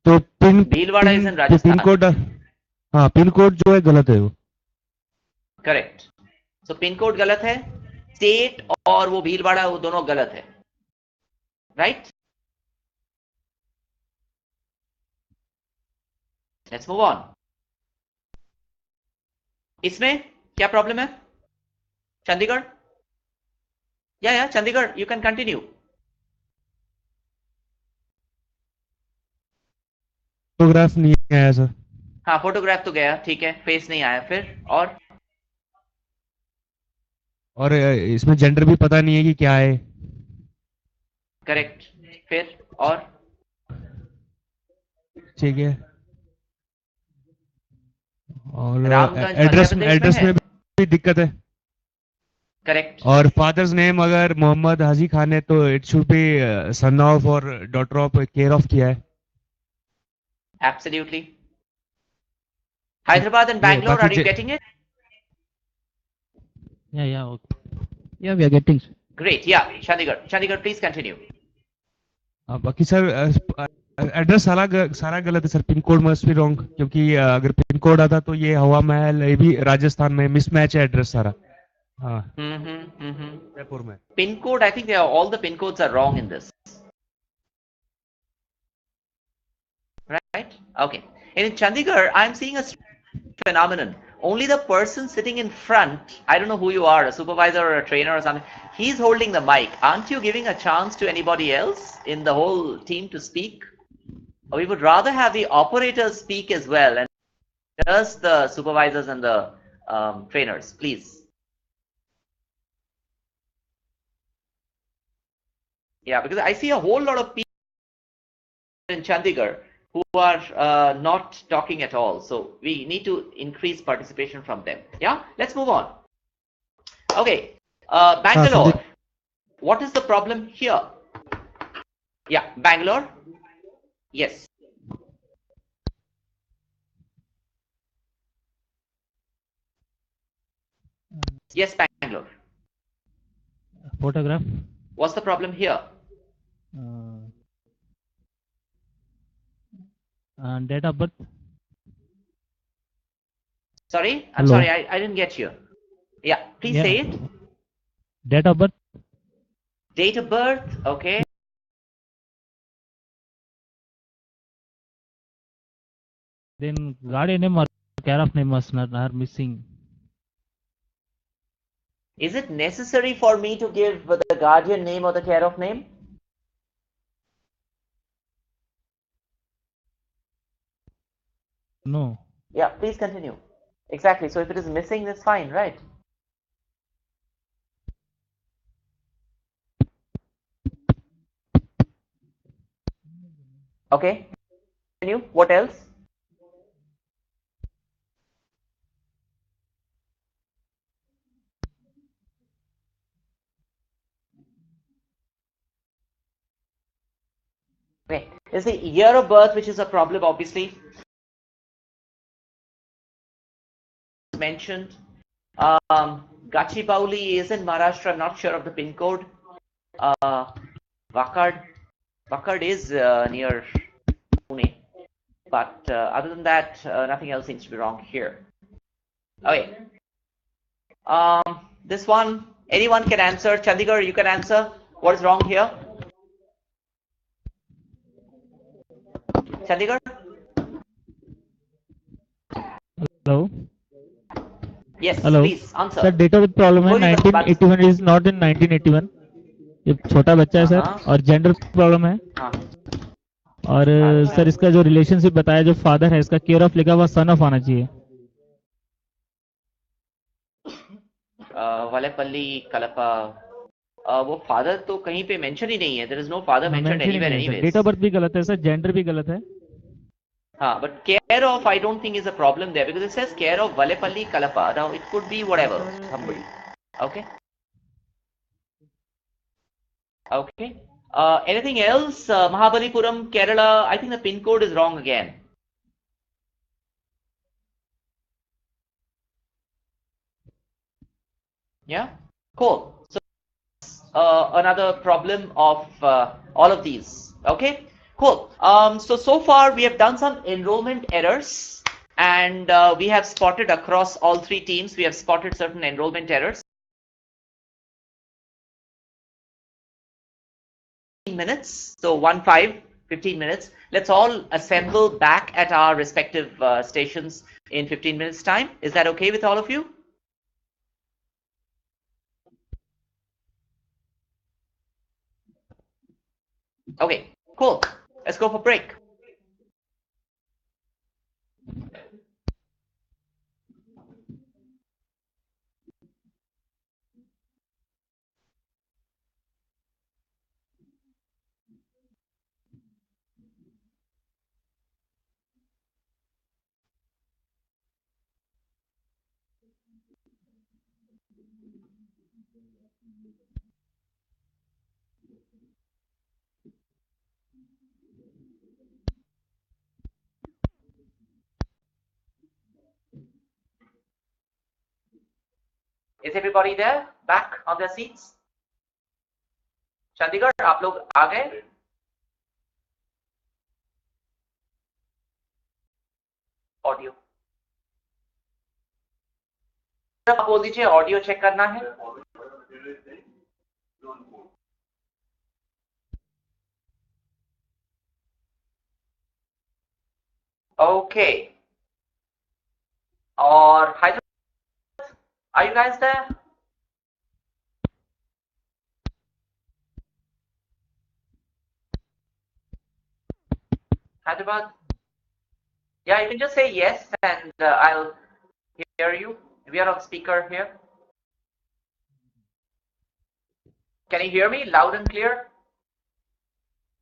तो Bhilwara is in pin Rajasthan. Code, हाँ पिन कोड जो है गलत है वो. करेक्ट. सो पिन कोड गलत है, स्टेट और वो भीलवाड़ा वो दोनों गलत है. राइट. Let's move on. इसमें क्या प्रॉब्लम है? चंडीगढ़? या Chandigarh, you can continue. Photograph नहीं आया सर. हाँ, फोटोग्राफ तो गया, ठीक है, फेस नहीं आया. फिर और इसमें जेंडर भी पता नहीं है कि क्या है. करेक्ट. फिर और ठीक है. और रामगंज एड्रेस में भी दिक्कत है. करेक्ट. और फादर्स नेम अगर मोहम्मद हाजी खान है तो it should be son of और डॉटर ऑफ, केयर ऑफ किया है. Absolutely. Hyderabad and Bangalore, are you getting it? Yeah, okay. Yeah, we are getting. Great. Yeah, Chandigarh, please continue. बाकी sir address सारा गलत है sir. Pin code must be wrong, क्योंकि अगर pin code आता तो ये हवा महल ये भी राजस्थान में मिसमैच है एड्रेस सारा. हाँ. जयपुर में. Pin code, I think all the pin codes are wrong in this. Right? Okay. And in Chandigarh, I'm seeing a phenomenon. Only the person sitting in front, I don't know who you are, a supervisor or a trainer or something, he's holding the mic. Aren't you giving a chance to anybody else in the whole team to speak? Or we would rather have the operators speak as well, and just the supervisors and the trainers, please. Yeah, because I see a whole lot of people in Chandigarh who are not talking at all. So we need to increase participation from them. Yeah, let's move on. Okay, Bangalore. What is the problem here? Yeah, Bangalore. Yes. Yes, Bangalore. Photograph. What's the problem here? Date of birth. Sorry, I'm Hello. sorry, I didn't get you. Yeah, please say it. Date of birth. Date of birth, okay. Then guardian name or care of name are missing. Is it necessary for me to give the guardian name or the care of name? No. Yeah, please continue. Exactly. So if it is missing, that's fine, right? Okay. Continue. What else? Okay. It's the year of birth which is a problem, obviously. Mentioned. Gachibowli is in Maharashtra. I'm not sure of the pin code. Vakad is near Pune. But other than that, nothing else seems to be wrong here. Okay. This one, anyone can answer. Chandigarh, you can answer. What is wrong here? Chandigarh? Hello. Yes, Hello. please answer. Sir, date of birth problem है. 1981 is not in 1981. ये छोटा बच्चा है sir. और gender problem है. और sir इसका जो रिलेशनशिप बताया जो फादर है इसका केयर ऑफ लिखा हुआ सन ऑफ आना चाहिए. वालेपल्ली कलपा. वो फादर तो कहीं पे मेंशन ही नहीं है. There is no father mentioned anywhere anyways. Date of birth भी गलत है सर. जेंडर भी गलत है. हाँ, but care of I don't think is a problem there because it says care of Valepalli Kalapa. Now it could be whatever, somebody. Okay. Okay. Anything else? Mahabalipuram, Kerala. I think the pin code is wrong again. Yeah. Cool. So another problem of all of these. Okay. Cool. So far we have done some enrollment errors, and we have spotted across all three teams, we have spotted certain enrollment errors. 15 minutes, so 15 minutes. Let's all assemble back at our respective stations in 15 minutes time. Is that okay with all of you? Okay, cool. Let's go for break. Is everybody there? Back on their seats? Chandigarh, आप लोग आ गए? Audio आप बोल दीजिए, audio check करना है. Okay. और Hyderabad, are you guys there? Hyderabad? Yeah, you can just say yes and I'll hear you. We are on speaker here. Can you hear me loud and clear?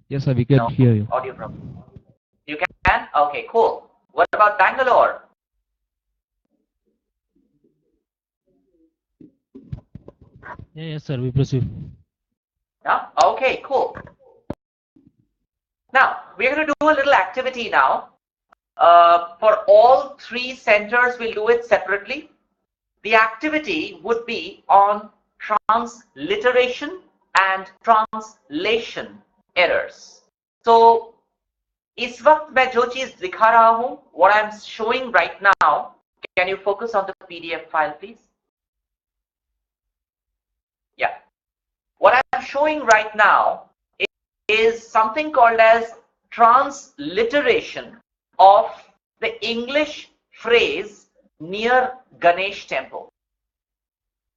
Yes, sir, we can hear you. Audio problem. You can? Okay, cool. What about Bangalore? Yeah, yes, sir, we proceed. Yeah? Okay, cool. Now, we're going to do a little activity now. For all three centers, we'll do it separately. The activity would be on transliteration and translation errors. So, इस वक्त मैं जो चीज दिखा रहा हूं, what I'm showing right now, can you focus on the PDF file, please? Yeah. What I'm showing right now is something called as transliteration of the English phrase near Ganesh temple.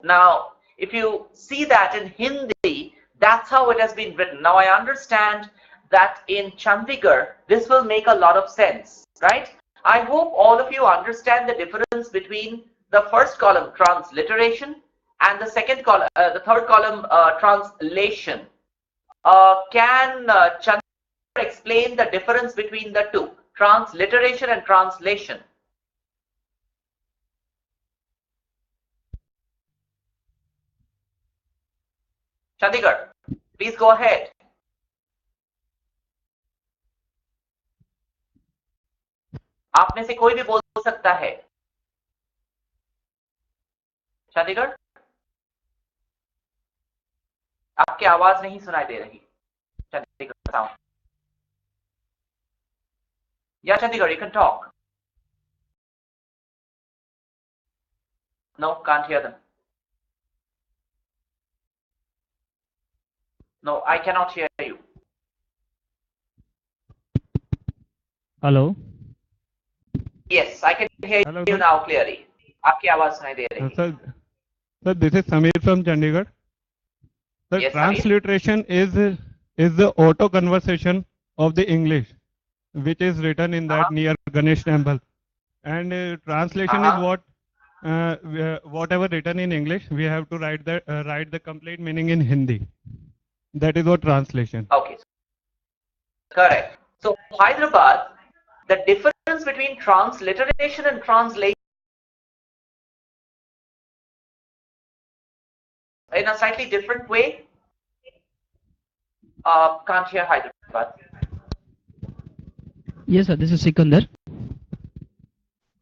Now, if you see that in Hindi, that's how it has been written. Now, I understand that in Chandigarh, this will make a lot of sense, right? I hope all of you understand the difference between the first column, transliteration, and the second column, the third column, translation. Can Chandra explain the difference between the two, transliteration and translation? Chandigarh, please go ahead. आप में से कोई भी बोल सकता है. चंडीगढ़, आपकी आवाज नहीं सुनाई दे रही. Chandigarh sound. Yeah, Chandigarh, you can talk. No, can't hear them. No, I cannot hear you. Hello. Yes, I can hear you now clearly. आपकी आवाज सुनाई दे रही. Sir, this is Samir from Chandigarh. The Yes, transliteration is the auto conversation of the English, which is written in that near Ganesh temple, and translation is what whatever written in English, we have to write the complete meaning in Hindi. That is what translation. Okay, correct. So Hyderabad, the difference between transliteration and translation in a slightly different way. Can't hear Hyderabad. Yes, sir. This is Sikandar.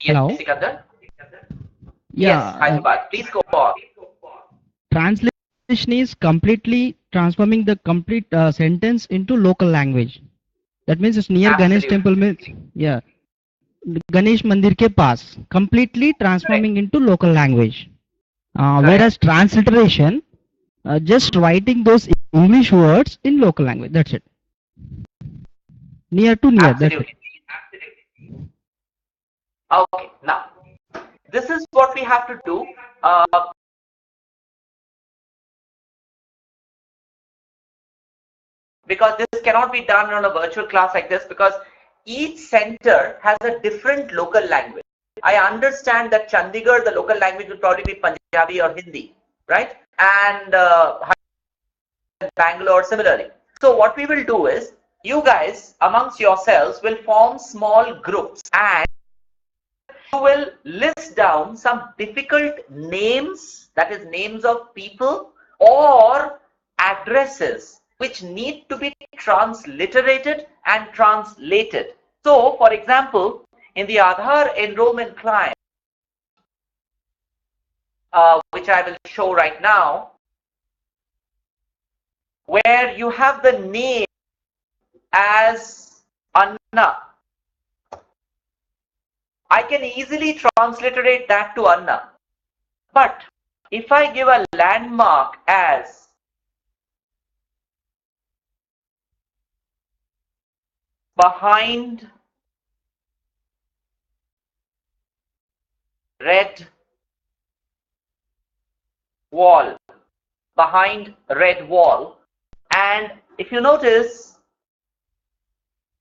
Yes, Hello. Sikandar. Yeah. Yes, Hyderabad. Please go on. Translation is completely transforming the complete sentence into local language. That means it's near Ganesh temple means, yeah, Ganesh Mandir ke paas, completely transforming into local language. Whereas transliteration, just writing those English words in local language. That's it. Near to near. That's it. Okay, now this is what we have to do. Because this cannot be done on a virtual class like this, because each center has a different local language. I understand that Chandigarh, the local language will probably be Punjabi or Hindi, right? And Bangalore similarly. So what we will do is, you guys amongst yourselves will form small groups and you will list down some difficult names, that is names of people or addresses which need to be transliterated and translated. So for example, in the Aadhaar enrollment client, which I will show right now, where you have the name as Anna, I can easily transliterate that to Anna. But if I give a landmark as behind red wall, behind red wall, and if you notice,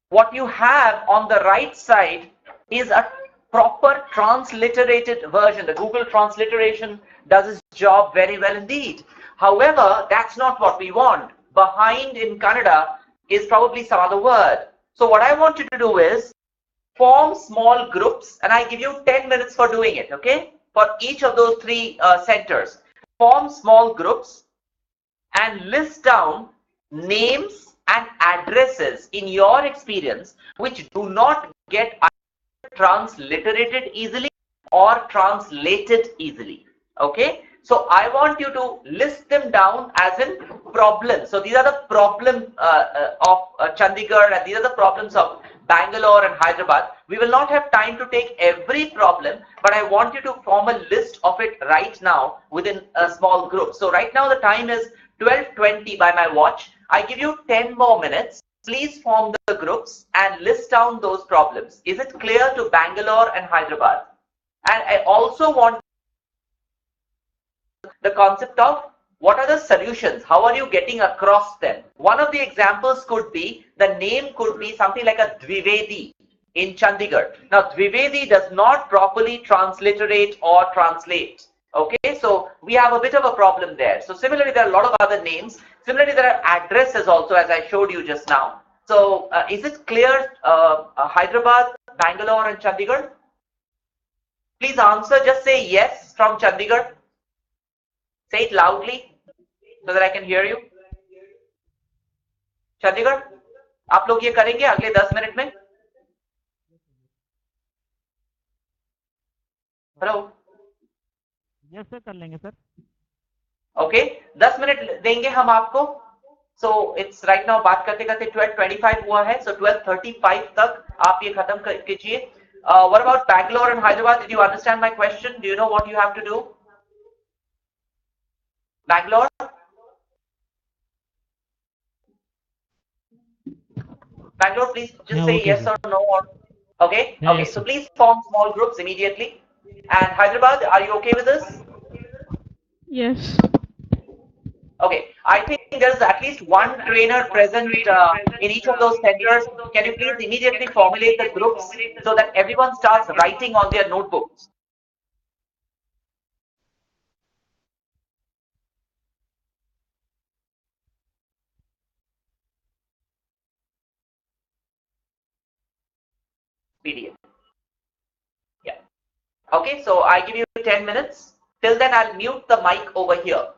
what you have on the right side is a proper transliterated version. The Google transliteration does its job very well indeed. However, that's not what we want. Behind in Kannada is probably some other word. So what I want you to do is form small groups, and I give you 10 minutes for doing it, okay? For each of those three centers. Form small groups and list down names and addresses in your experience which do not get transliterated easily or translated easily. Okay, so I want you to list them down as in problems. So these are the problems of Chandigarh, and these are the problems of Bangalore and Hyderabad. We will not have time to take every problem, but I want you to form a list of it right now within a small group. So right now the time is 12:20 by my watch. I give you 10 more minutes. Please form the groups and list down those problems. Is it clear to Bangalore and Hyderabad? And I also want the concept of what are the solutions? How are you getting across them? One of the examples could be, the name could be something like a Dwivedi in Chandigarh. Now, Dwivedi does not properly transliterate or translate. Okay, so we have a bit of a problem there. So similarly, there are a lot of other names. Similarly, there are addresses also, as I showed you just now. So is it clear, Hyderabad, Bangalore and Chandigarh? Please answer, just say yes from Chandigarh. Say it loudly so that I can hear you. Chandigarh, आप लोग ये करेंगे अगले 10 minute में? Hello? Yes sir, कर लेंगे sir. Okay, 10 minute देंगे हम आपको. So it's right now बात करते करते 12:25 हुआ है. So 12:35 तक आप ये खत्म कीजिए. What about Bangalore and Hyderabad? Did you understand my question? Do you know what you have to do? Bangalore? Bangalore, please just say okay, yes sir. or no. Or, okay? Yeah, Okay, yes, so sir. please form small groups immediately. And Hyderabad, are you okay with this? Yes. Okay, I think there's at least one trainer present in each of those centers. Can you please immediately formulate the groups so that everyone starts writing on their notebooks? PDF. Yeah. Okay, so I give you 10 minutes. Till then, I'll mute the mic over here.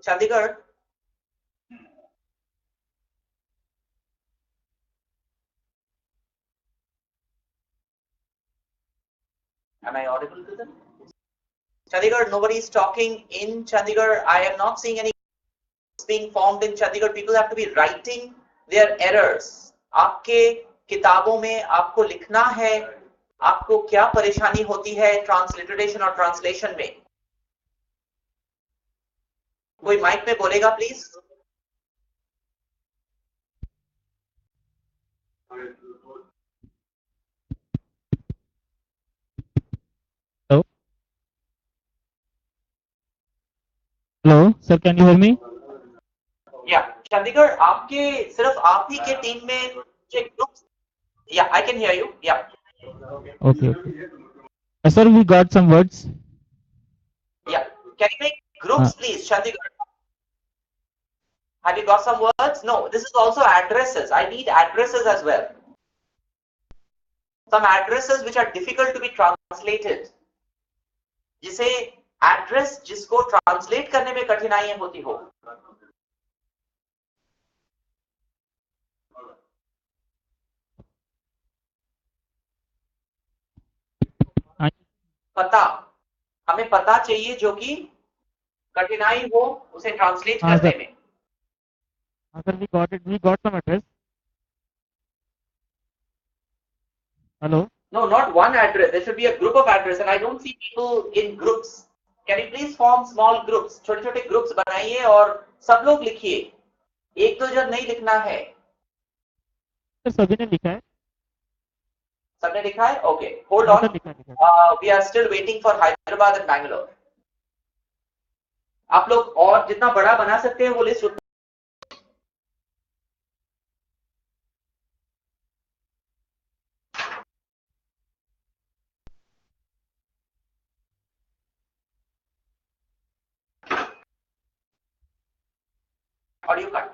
Chandigarh. Am I audible to them? Chandigarh, nobody is talking in Chandigarh. I am not seeing any being formed in Chandigarh. People have to be writing their errors. आपके किताबों में आपको लिखना है आपको क्या परेशानी होती है ट्रांसलिटरेशन और ट्रांसलेशन में. कोई माइक में बोलेगा please. Hello? Hello, sir, can you hear me? या चंडीगढ़ आपके सिर्फ आप ही के टीम में ग्रुप्स. या आई कैन हियर यू. या Okay, okay. Sir, we got some words. या can you make groups please Chandigarh? Have you got some words? No, this is also addresses. I need addresses as well. Some addresses which are difficult to be translated. जिसे address जिसको translate करने में कठिनाइयां होती हो. पता हमें पता चाहिए जो कि कठिनाई हो उसे ट्रांसलेट करने में. Sir, we got it. We got some address. Hello? No, not one address. There should be a group of address, and I don't see people in groups. Can you please form small groups? छोटे छोटे groups बनाइए और सब लोग लिखिए. एक दो जन नहीं लिखना है. सभी ने लिखा है. सबने लिखा है. Okay, hold on. We are still waiting for Hyderabad and Bangalore. आप लोग और जितना बड़ा बना सकते हैं वो list. Audio cut.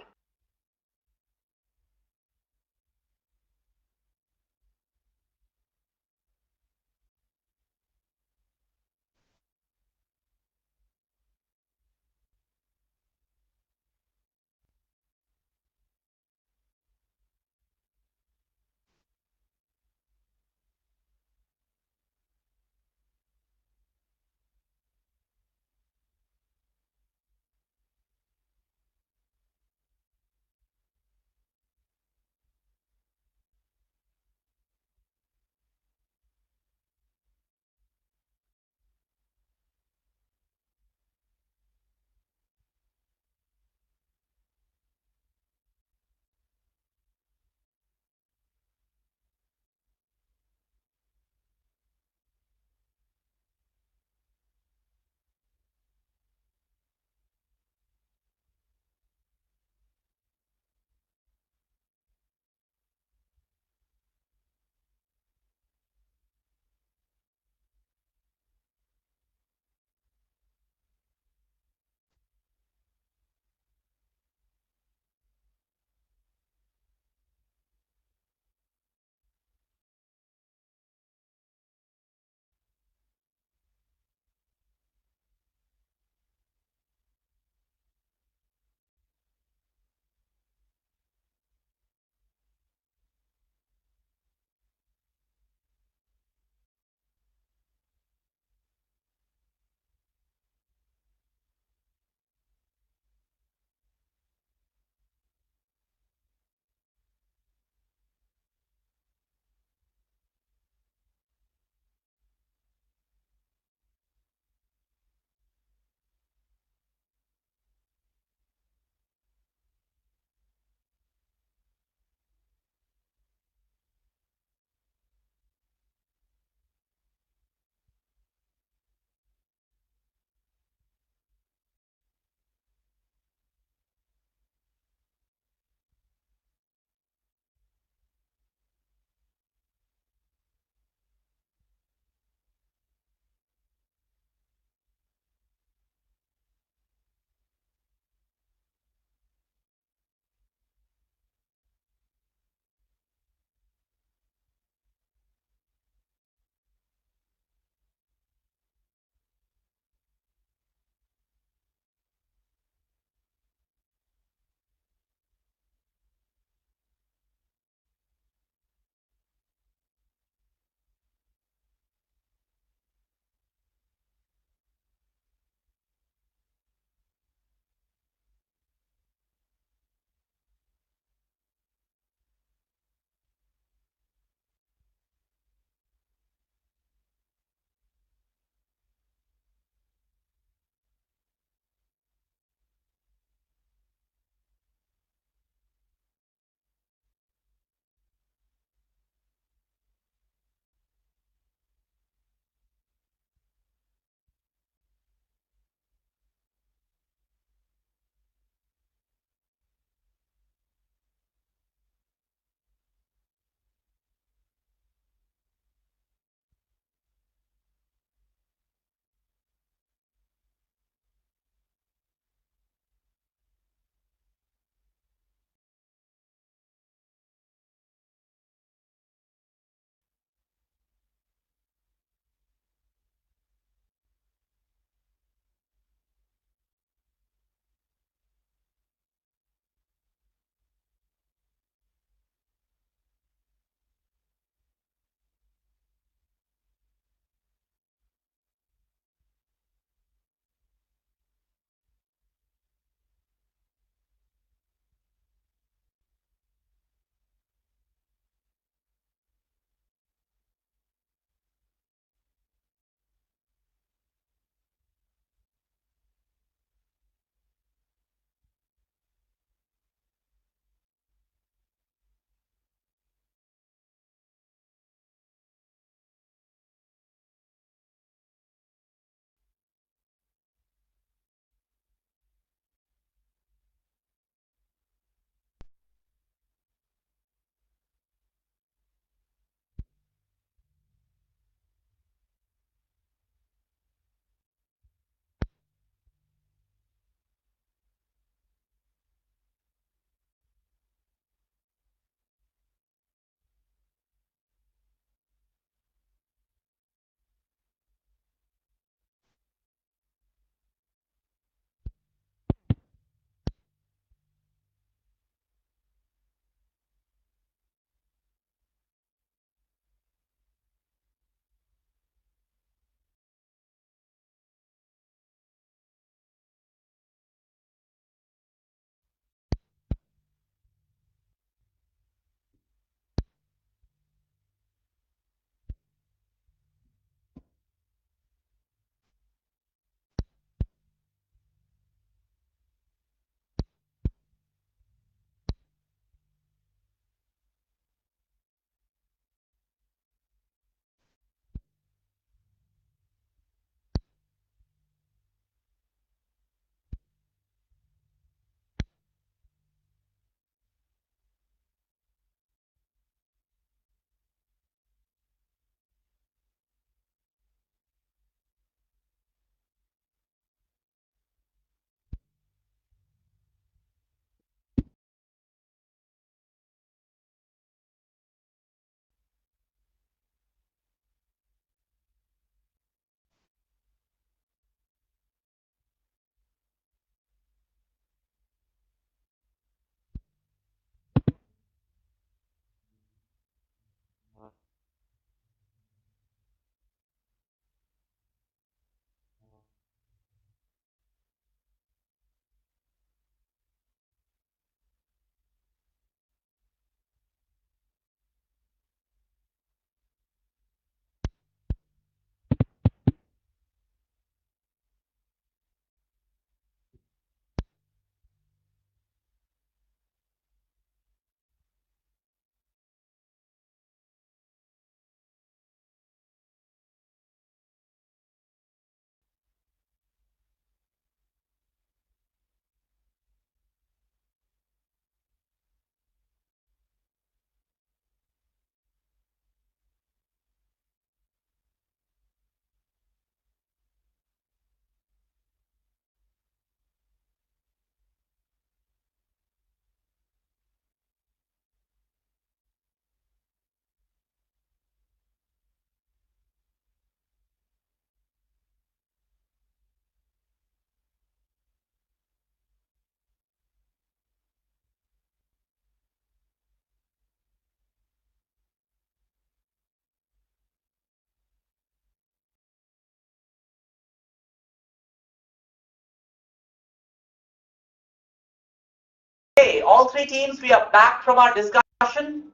all three teams, we are back from our discussion.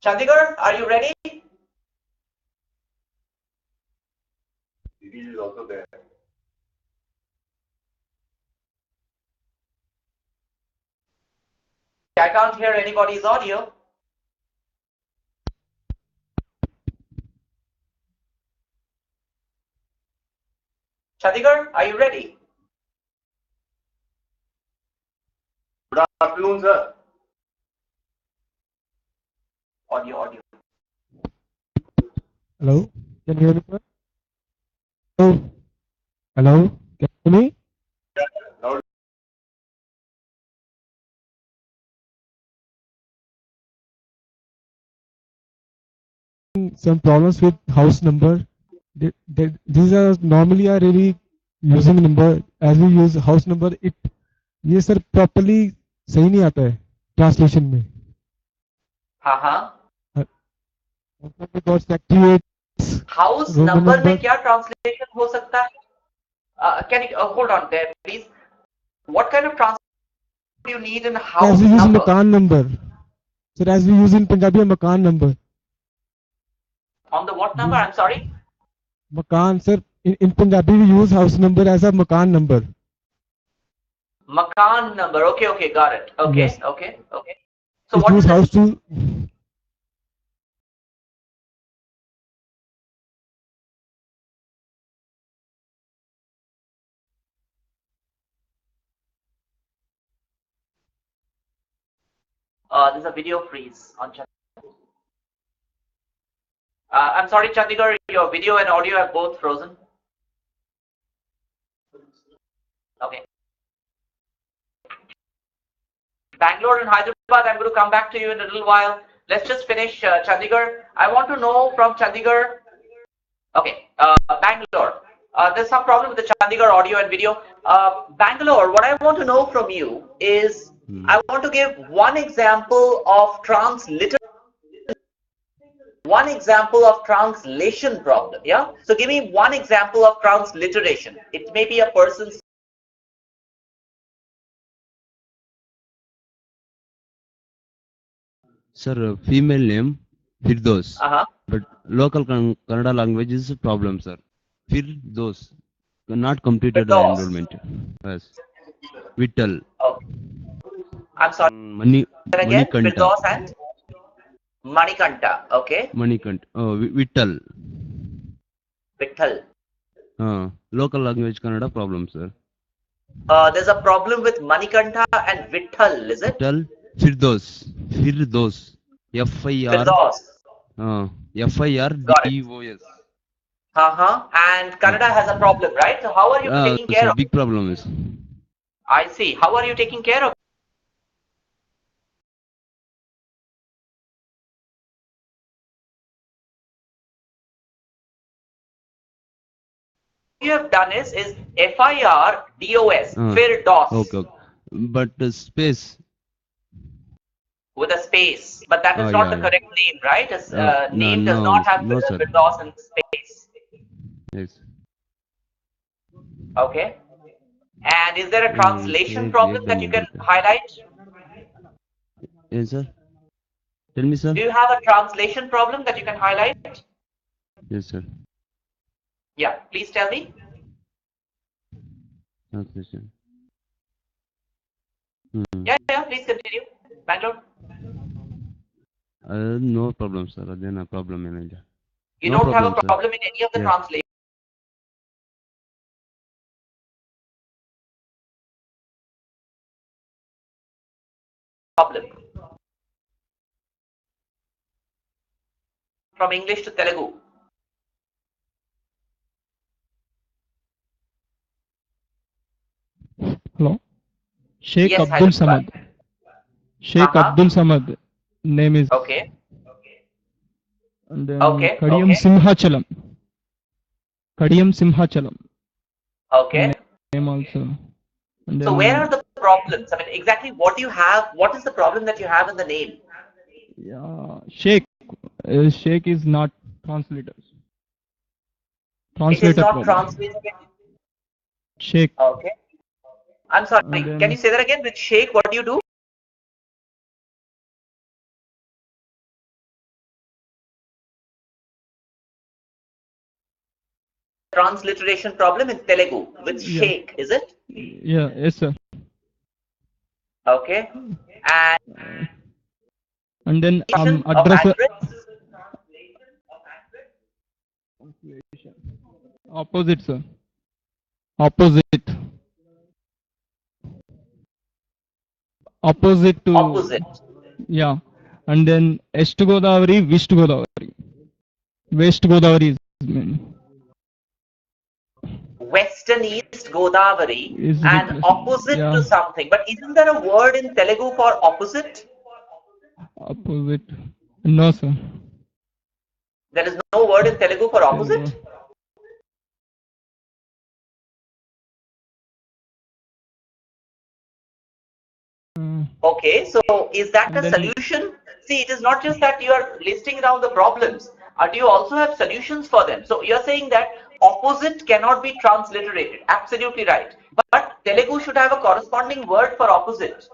Chandigarh, are you ready? It is also there. I can't hear anybody's audio. Chandigarh, are you ready? Good afternoon, sir. Audio. Hello, can you hear me, sir? Hello, hello, can you hear me? Loud. Some problems with house number. These are normally are really using number as we use house number. ये sir properly सही नहीं आता है translation में. Because actually House Roman number में number क्या translation हो सकता है? Can you hold on there, please? What kind of translation do you need in house as we use number? मकान number. Sir, as we use in Punjabi मकान number. On the what number? I'm sorry. Makan, sir. In Punjabi, we use house number as a makan number. Makan number. Okay, got it. Okay, Yes. okay. So We what use is house it? to. There's a video freeze on Chandigarh. I'm sorry, Chandigarh, your video and audio are both frozen. Okay. Bangalore and Hyderabad, I'm going to come back to you in a little while. Let's just finish Chandigarh. I want to know from Chandigarh. Okay, Bangalore. There's some problem with the Chandigarh audio and video. Bangalore, what I want to know from you is, I want to give one example of translation problem. Yeah. So give me one example of transliteration. It may be a person's. Sir, female name Firdos. But local Kannada language is a problem, sir. Firdos. Not completed the enrollment. Yes. Vittal. Okay. I'm sorry. Mani Again, Manikanta. Firdaus and Manikanta. Okay. Manikanta. Oh, Vittal. Vittal. Local language Kannada problem, sir. There's a problem with Manikanta and Vittal, is it? Vittal. Firdos. F-I-R. Firdaus. F-I-R-D-O-S. And Kannada has a problem, right? So how are you taking care of? Big problem is. I see. How are you taking care of? What you have done is F-I-R-D-O-S. Firdaus. Okay. But space. With a space, but that is not the correct name, right? Name does not have Firdaus and space. Yes. Okay. And is there a translation problem that you can highlight? Yes, sir. Tell me, sir. Do you have a translation problem that you can highlight? Yes, sir. Yeah, please tell me. Translation. Yeah, please continue. Bangalore. No problem, sir. No problem in India. You don't have a problem in any of the translation. Problem. From English to Telugu. Hello. Sheikh Yes, Abdul Samad. Sheikh Abdul Samad. Name is. Okay. And then Okay. Kadiyam Simhachalam. Kadiyam Simhachalam. Okay. Name also. And So where are the problems? I mean, exactly what do you have? What is the problem that you have in the name? Yeah, Sheikh. Sheikh is not translators. It is not translated. Sheikh. Okay. I'm sorry. Can you say that again? With Sheikh, what do you do? transliteration problem in Telugu with Yeah. Sheikh, is it? Yeah, yes, sir. Okay. And then Of address address? opposite, sir. Opposite. Opposite to. Opposite. Yeah. And then East Godavari, West Godavari. West Godavari is mean. Western East Godavari Is and replaced. opposite Yeah. to something. But isn't there a word in Telugu for opposite? Opposite. No, sir. There is no word in Telugu for opposite? Okay, so is that a solution? See, it is not just that you are listing down the problems. Do you also have solutions for them? So you're saying that opposite cannot be transliterated. Absolutely right. But Telugu should have a corresponding word for opposite.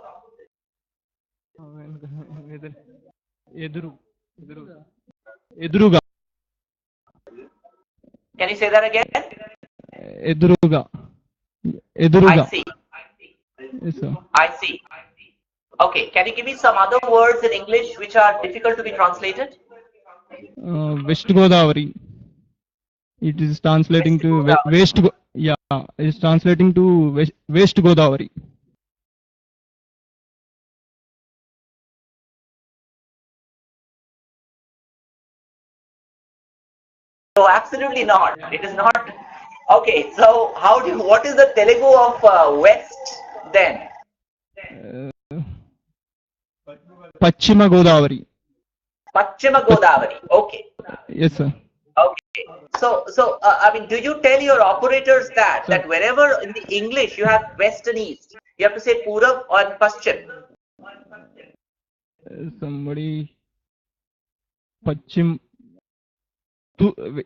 Edruga. Can you say that again? Edruga. Edruga. I see. Yes, sir. I see. Okay, can you give me some other words in English which are difficult to be translated? West Godavari. It is translating to West. Yeah, it is translating to West Godavari. So absolutely not. It is not. Okay, so what is the Telugu of West then? Pachima Godavari. Pachima Godavari. Okay. Yes, sir. Okay. So I mean, do you tell your operators that wherever in the English you have West and East, you have to say Purab or Paschim? Somebody. Pachim.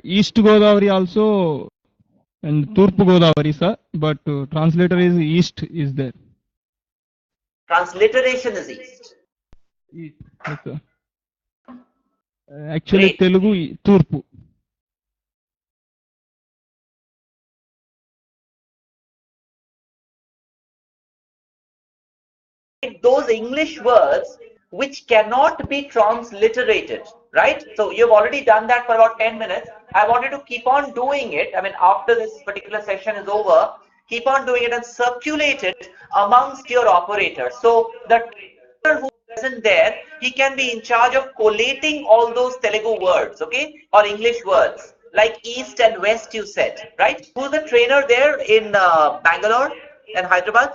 East Godavari also and Turpu Godavari, sir. But translator is East is there. Transliteration is East. Yes, sir. Actually, Great. Telugu Turpu. Those English words which cannot be transliterated, right? So you've already done that for about 10 minutes. I wanted to keep on doing it. I mean, after this particular session is over, keep on doing it and circulate it amongst your operators. So the trainer who isn't there, he can be in charge of collating all those Telugu words, okay, or English words like East and West. You said, right? Who's the trainer there in Bangalore and Hyderabad?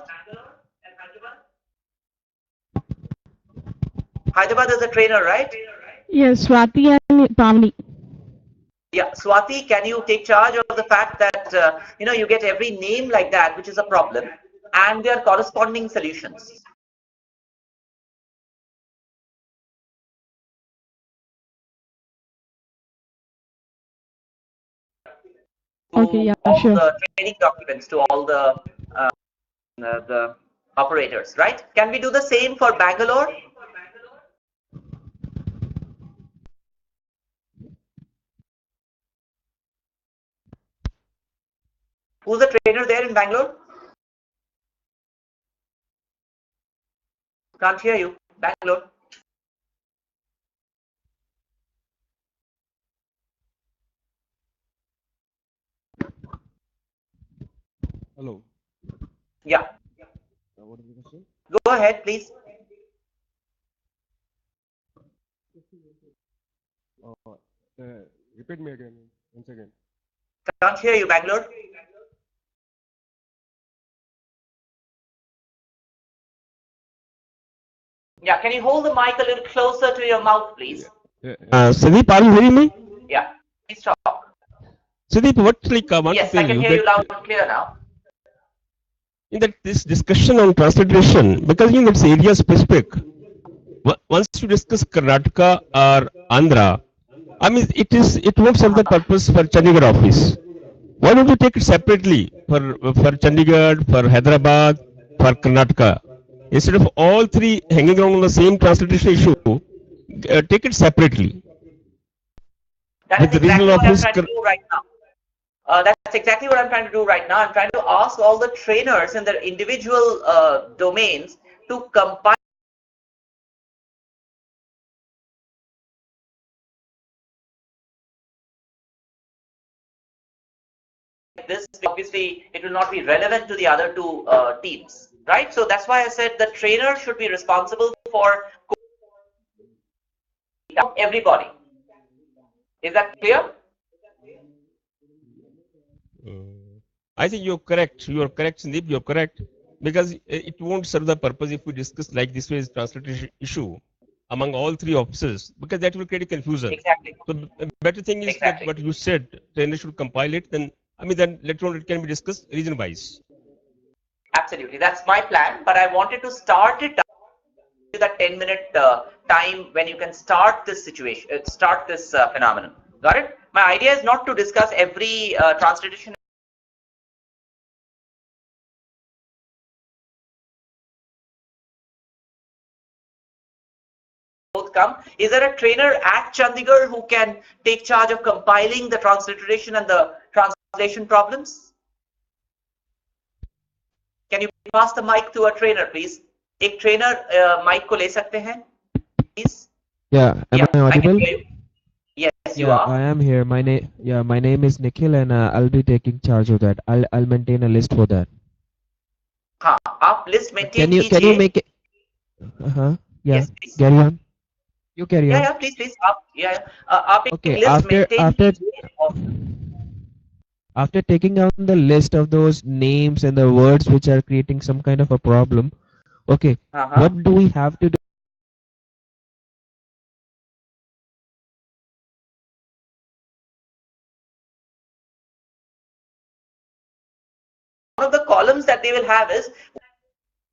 Hyderabad is a trainer, right? Yes, Swati and Pavni. Yeah, Swati, can you take charge of the fact that you get every name like that, which is a problem, and their corresponding solutions? Okay, yeah, all sure. the training documents to all the operators, right? Can we do the same for Bangalore? Who's the trainer there in Bangalore? Can't hear you. Bangalore. Hello. Yeah. What is the question? Go ahead, please. Repeat me again, once again. Can't hear you, Bangalore. Yeah, can you hold the mic a little closer to your mouth, please? Sudeep, are you hearing me? Yeah, please talk. Sudeep, what I want Yes, to I tell can you hear you that loud and clear now. in that this discussion on transliteration, because it's area specific. Once you discuss Karnataka or Andhra, I mean it won't serve the purpose for Chandigarh office. Why don't you take it separately for Chandigarh, for Hyderabad, for Karnataka? Instead of all three hanging around on the same transliteration issue, take it separately. That is exactly what I'm trying to do right now. That's exactly what I'm trying to do right now. I'm trying to ask all the trainers in their individual domains to compile this. Obviously, it will not be relevant to the other two teams, right? So that's why I said the trainer should be responsible for everybody. Is that clear? I think you're correct. You're correct, Sandeep. You're correct. Because it won't serve the purpose if we discuss like this way is translation issue among all three officers, because that will create a confusion. Exactly. So the better thing is that what you said, trainer should compile it. Then then later on it can be discussed region wise. Absolutely, that's my plan. But I wanted to start it to that 10-minute time when you can start this situation, start this phenomenon. Got it? My idea is not to discuss every transliteration. Both come. Is there a trainer at Chandigarh who can take charge of compiling the transliteration and the translation problems? Can you pass the mic to a trainer, please? एक trainer mic को ले सकते हैं, please? Yeah, am I audible? Yes, you Yeah, are. I am here. My name is Nikhil, and I'll be taking charge of that. I'll maintain a list for that. हाँ, आप list maintain Can you कीजिए. make it? Yeah. Yes, please. Carry on. You carry on. Yeah, please. आप एक Okay. list maintain कीजिए. After taking down the list of those names and the words which are creating some kind of a problem, okay, what do we have to do? One of the columns that they will have is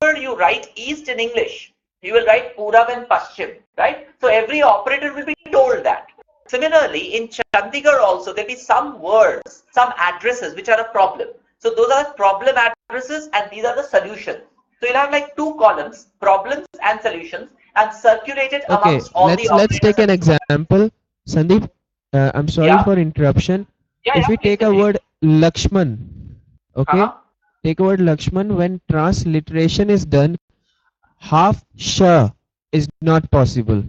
whenever you write east in English, you will write Purab and Paschim, right? So every operator will be told that. Similarly, in Chandigarh also, there will be some words, some addresses which are a problem. So those are problem addresses and these are the solutions. So you'll have like two columns, problems and solutions, and circulate it Okay, amongst all the operators. let's take an example. Sandeep, I'm sorry for interruption. If we take a word Lakshman, okay, take a word Lakshman, when transliteration is done, half sh is not possible.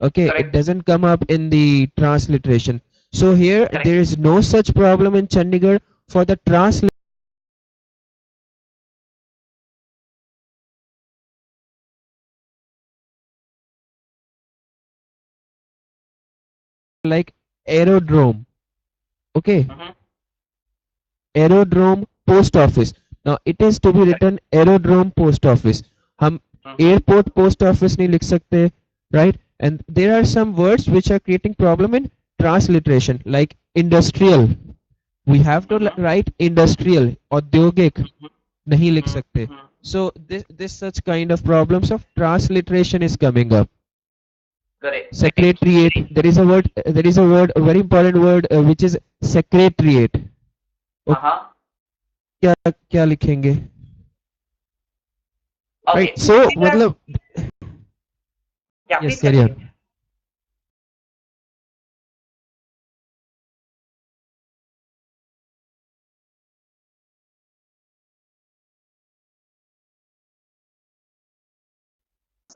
Okay, it doesn't come up in the transliteration. So here there is no such problem in Chandigarh for the translation. Like aerodrome, okay, aerodrome post office. Now it is to be written aerodrome post office. हम airport post office नहीं लिख सकते, right? And there are some words which are creating problem in transliteration, like industrial. We have to write industrial. औद्योगिक नहीं लिख सकते. So this such kind of problems of transliteration is coming up. Correct. Secretariat. There is a word, a very important word which is secretariat. क्या क्या लिखेंगे? Right. So मतलब yes, carry on.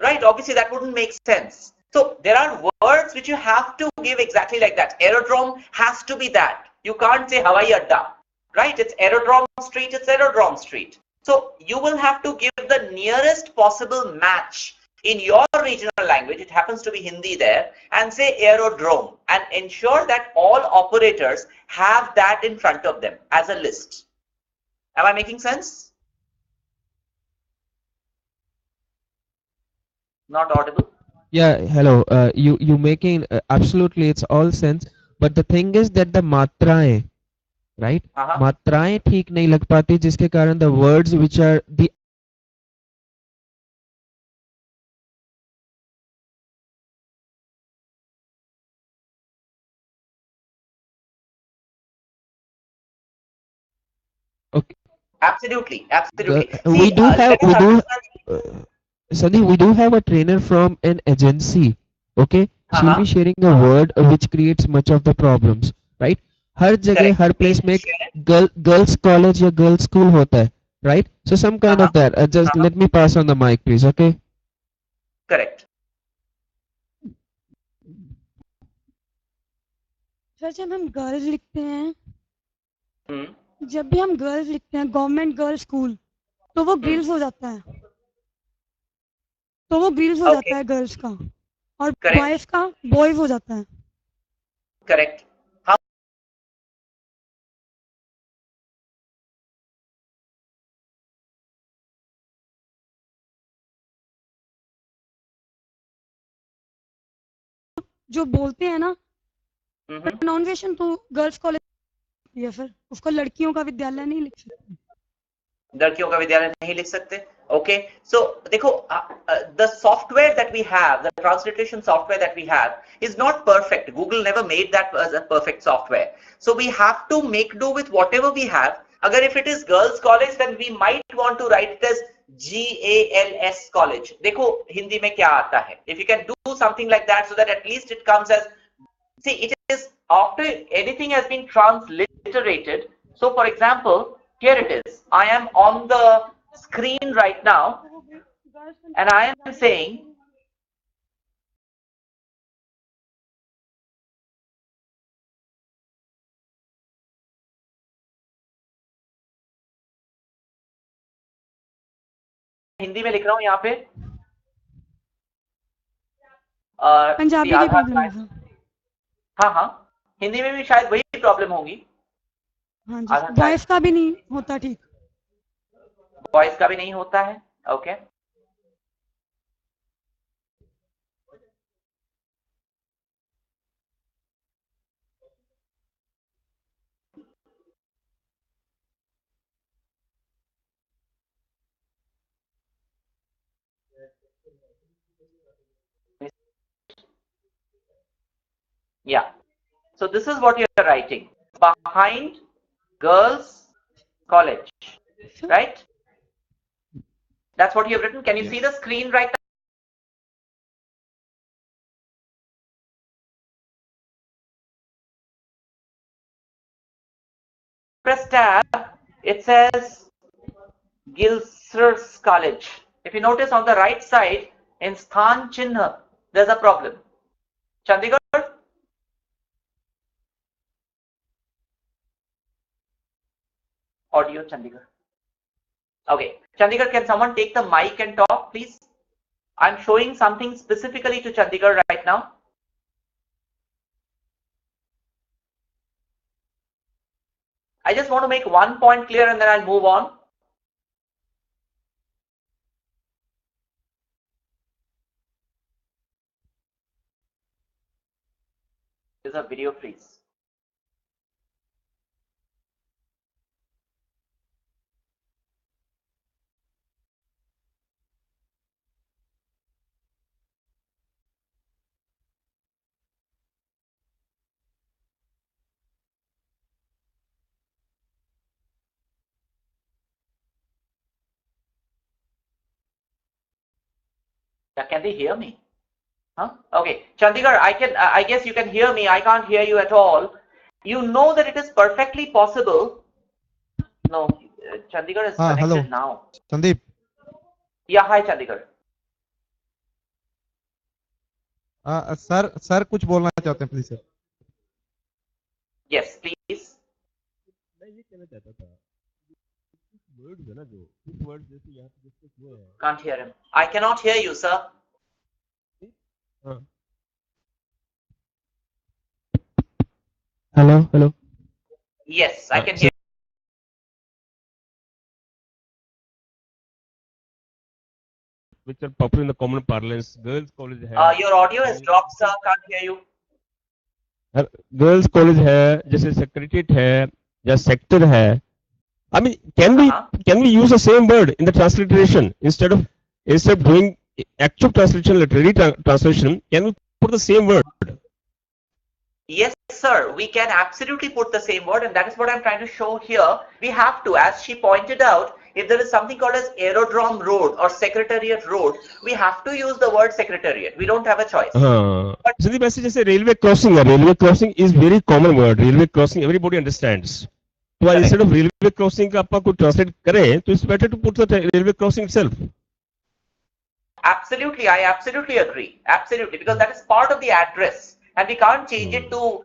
Right, obviously that wouldn't make sense. So there are words which you have to give exactly like that. Aerodrome has to be that. You can't say Hawai Adda, right? It's Aerodrome Street, it's Aerodrome Street. So you will have to give the nearest possible match in your regional language. It happens to be Hindi there, and say aerodrome, and ensure that all operators have that in front of them as a list. Am I making sense? Not audible? Yeah, hello. You making absolutely, it's all sense. But the thing is that the मात्राएं, right? मात्राएं ठीक नहीं लग पाती, जिसके कारण the words which are the okay. Absolutely. We do Sunny, we do have a trainer from an agency. Okay, she'll be sharing a word which creates much of the problems, right? हर जगह हर place में girls college या girls school होता है, right? So some kind of that. Just let me pass on the mic, please. Okay. Correct. Sir जब हम girls लिखते हैं, जब भी हम गर्ल्स लिखते हैं गवर्नमेंट गर्ल्स स्कूल, तो वो गर्ल्स हो जाता है, तो वो गर्ल्स हो जाता है गर्ल्स का, और बॉयज का बॉयज हो जाता है. करेक्ट. जो बोलते हैं ना प्रोनाउंसिएशन तो गर्ल्स कॉलेज या फिर उसको लड़कियों का विद्यालय नहीं लिख सकते, लड़कियों का विद्यालय नहीं लिख सकते. Okay, so देखो the software that we have, the transliteration software that we have is not perfect. Google never made that as a perfect software. So we have to make do with whatever we have. अगर if it is girls college, then we might want to write it as GALS college. देखो हिंदी में क्या आता है. If you can do something like that, so that at least it comes as, see, it is after anything has been transliterated. So for example, here it is. I am on the screen right now, and I am saying Hindi में लिख रहा हूं यहाँ पे. पंजाबी की problem है. हाँ हाँ, हिंदी में भी शायद वही प्रॉब्लम होगी. हाँ जी, वॉइस का भी नहीं होता ठीक. वॉइस का भी नहीं होता है. Okay. Yeah. So this is what you are writing. Behind girls college, right? That's what you have written. Can you see the screen right now? Press tab. It says Gilsers College. If you notice on the right side in Sthan Chinha, there's a problem. Chandigarh. Audio Chandigarh. Okay, Chandigarh, can someone take the mic and talk, please? I'm showing something specifically to Chandigarh right now. I just want to make one point clear and then I'll move on. There's a video freeze. Can they hear me? Huh? Okay, Chandigarh, I guess you can hear me. I can't hear you at all. You know that it is perfectly possible. No, Chandigarh is connected hello. now. Sandeep. Yeah, hi Chandigarh. Sir कुछ बोलना चाहते हैं please sir. Yes, please. मैं ये कहना चाहता था, words है ना जो कुछ वर्ड्स जैसे यहाँ पे डिस्कस हुए हैं. Can't hear him. I cannot hear you, sir. Hello. Yes, I can hear. Which are popular in the common parlance. Girls college है. Your audio has dropped, sir. Can't hear you. Girls college है, जैसे secretariat है, या sector है. I mean, can we use the same word in the transliteration instead of doing actual translation, literary translation? Can we put the same word? Yes, sir. We can absolutely put the same word, and that is what I'm trying to show here. We have to, as she pointed out, if there is something called as Aerodrome Road or Secretariat Road, we have to use the word Secretariat. We don't have a choice. Sandeep, ऐसे जैसे railway crossing is very common word. Railway crossing everybody understands. So instead of railway crossing का आपका कोई translate करे, तो it's better to put the railway crossing itself. Absolutely, I absolutely agree. Absolutely, because that is part of the address, and we can't change it to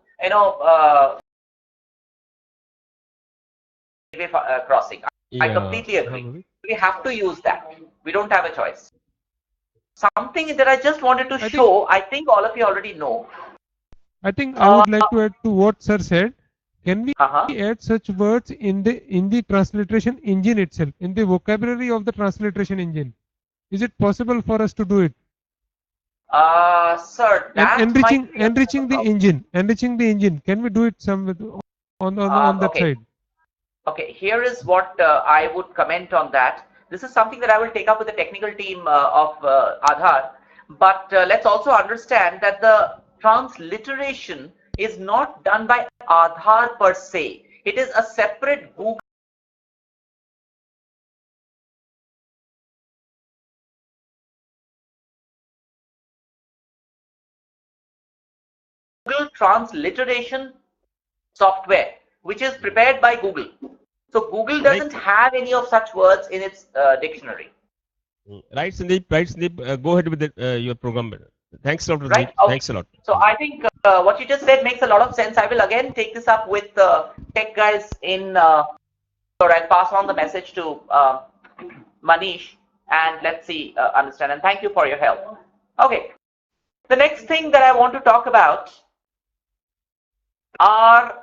crossing. I completely agree. We have to use that. We don't have a choice. Something that I just wanted to show, I think all of you already know. I think I would like to add to what sir said. Can we add such words in the transliteration engine itself, in the vocabulary of the transliteration engine? Is it possible for us to do it? Sir, that enriching the engine. Can we do it on that side? Okay, here is what I would comment on that. This is something that I will take up with the technical team of Aadhaar. But let's also understand that the transliteration is not done by Aadhaar per se. It is a separate Google transliteration software, which is prepared by Google. So Google doesn't have any of such words in its dictionary. Right, Sandeep. Go ahead with your program. Thanks a lot, right? Sandeep. Thanks a lot. So I think what you just said makes a lot of sense. I will again take this up with tech guys in, or I'll pass on the message to Manish, and let's see, understand. And thank you for your help. Okay. The next thing that I want to talk about are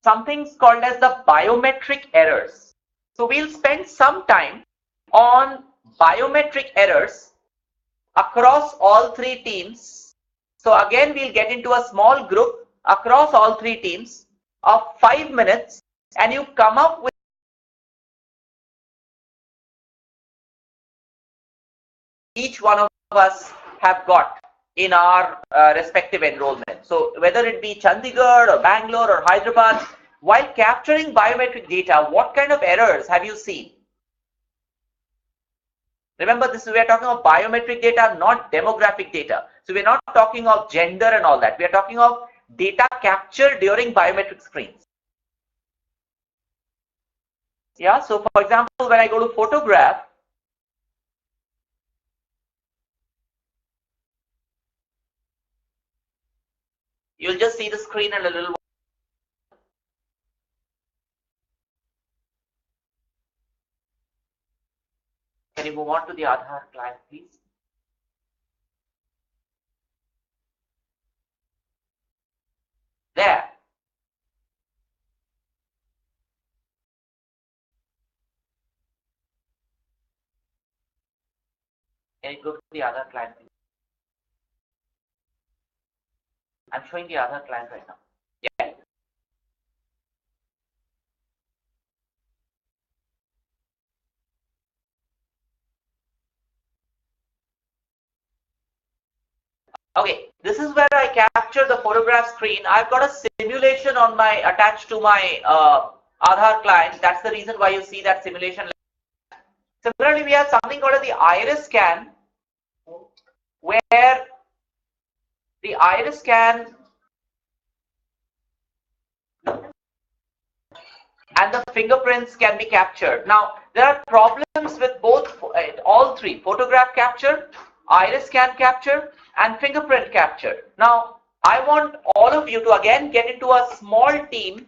some things called as the biometric errors. So we'll spend some time on biometric errors across all three teams. So again, we'll get into a small group across all three teams of 5 minutes, and you come up with each one of us have got in our respective enrollment. So whether it be Chandigarh or Bangalore or Hyderabad, while capturing biometric data, what kind of errors have you seen? Remember, we are talking of biometric data, not demographic data. So we're not talking of gender and all that. We are talking of data captured during biometric screens. Yeah, so for example, when I go to photograph, you'll just see the screen in a little while. Can you move on to the Aadhaar client, please? There. Can you go to the Aadhaar client, please? I'm showing the Aadhaar client right now. Yeah. Okay, this is where I capture the photograph screen. I've got a simulation on my attached to my Aadhaar client. That's the reason why you see that simulation. Similarly, we have something called the iris scan, where the iris scan and the fingerprints can be captured. Now, there are problems with both, all three: photograph capture, iris scan capture, and fingerprint capture. Now, I want all of you to again get into a small team,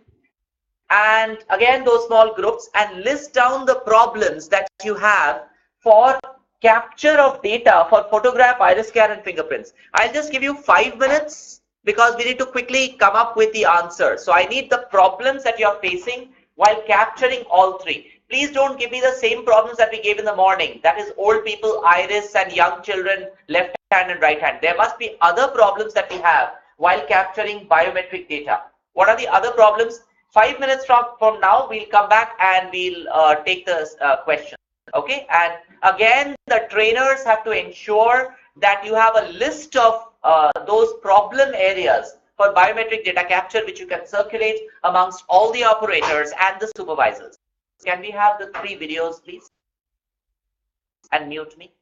and again those small groups, and list down the problems that you have for capture of data for photograph, iris scan, and fingerprints. I'll just give you 5 minutes because we need to quickly come up with the answer. So I need the problems that you're facing while capturing all three. Please don't give me the same problems that we gave in the morning. That is old people, iris, and young children, left hand and right hand. There must be other problems that we have while capturing biometric data. What are the other problems? 5 minutes from now, we'll come back and we'll take the question. Okay, and again, the trainers have to ensure that you have a list of those problem areas for biometric data capture, which you can circulate amongst all the operators and the supervisors. Can we have the 3 videos, please? and mute me.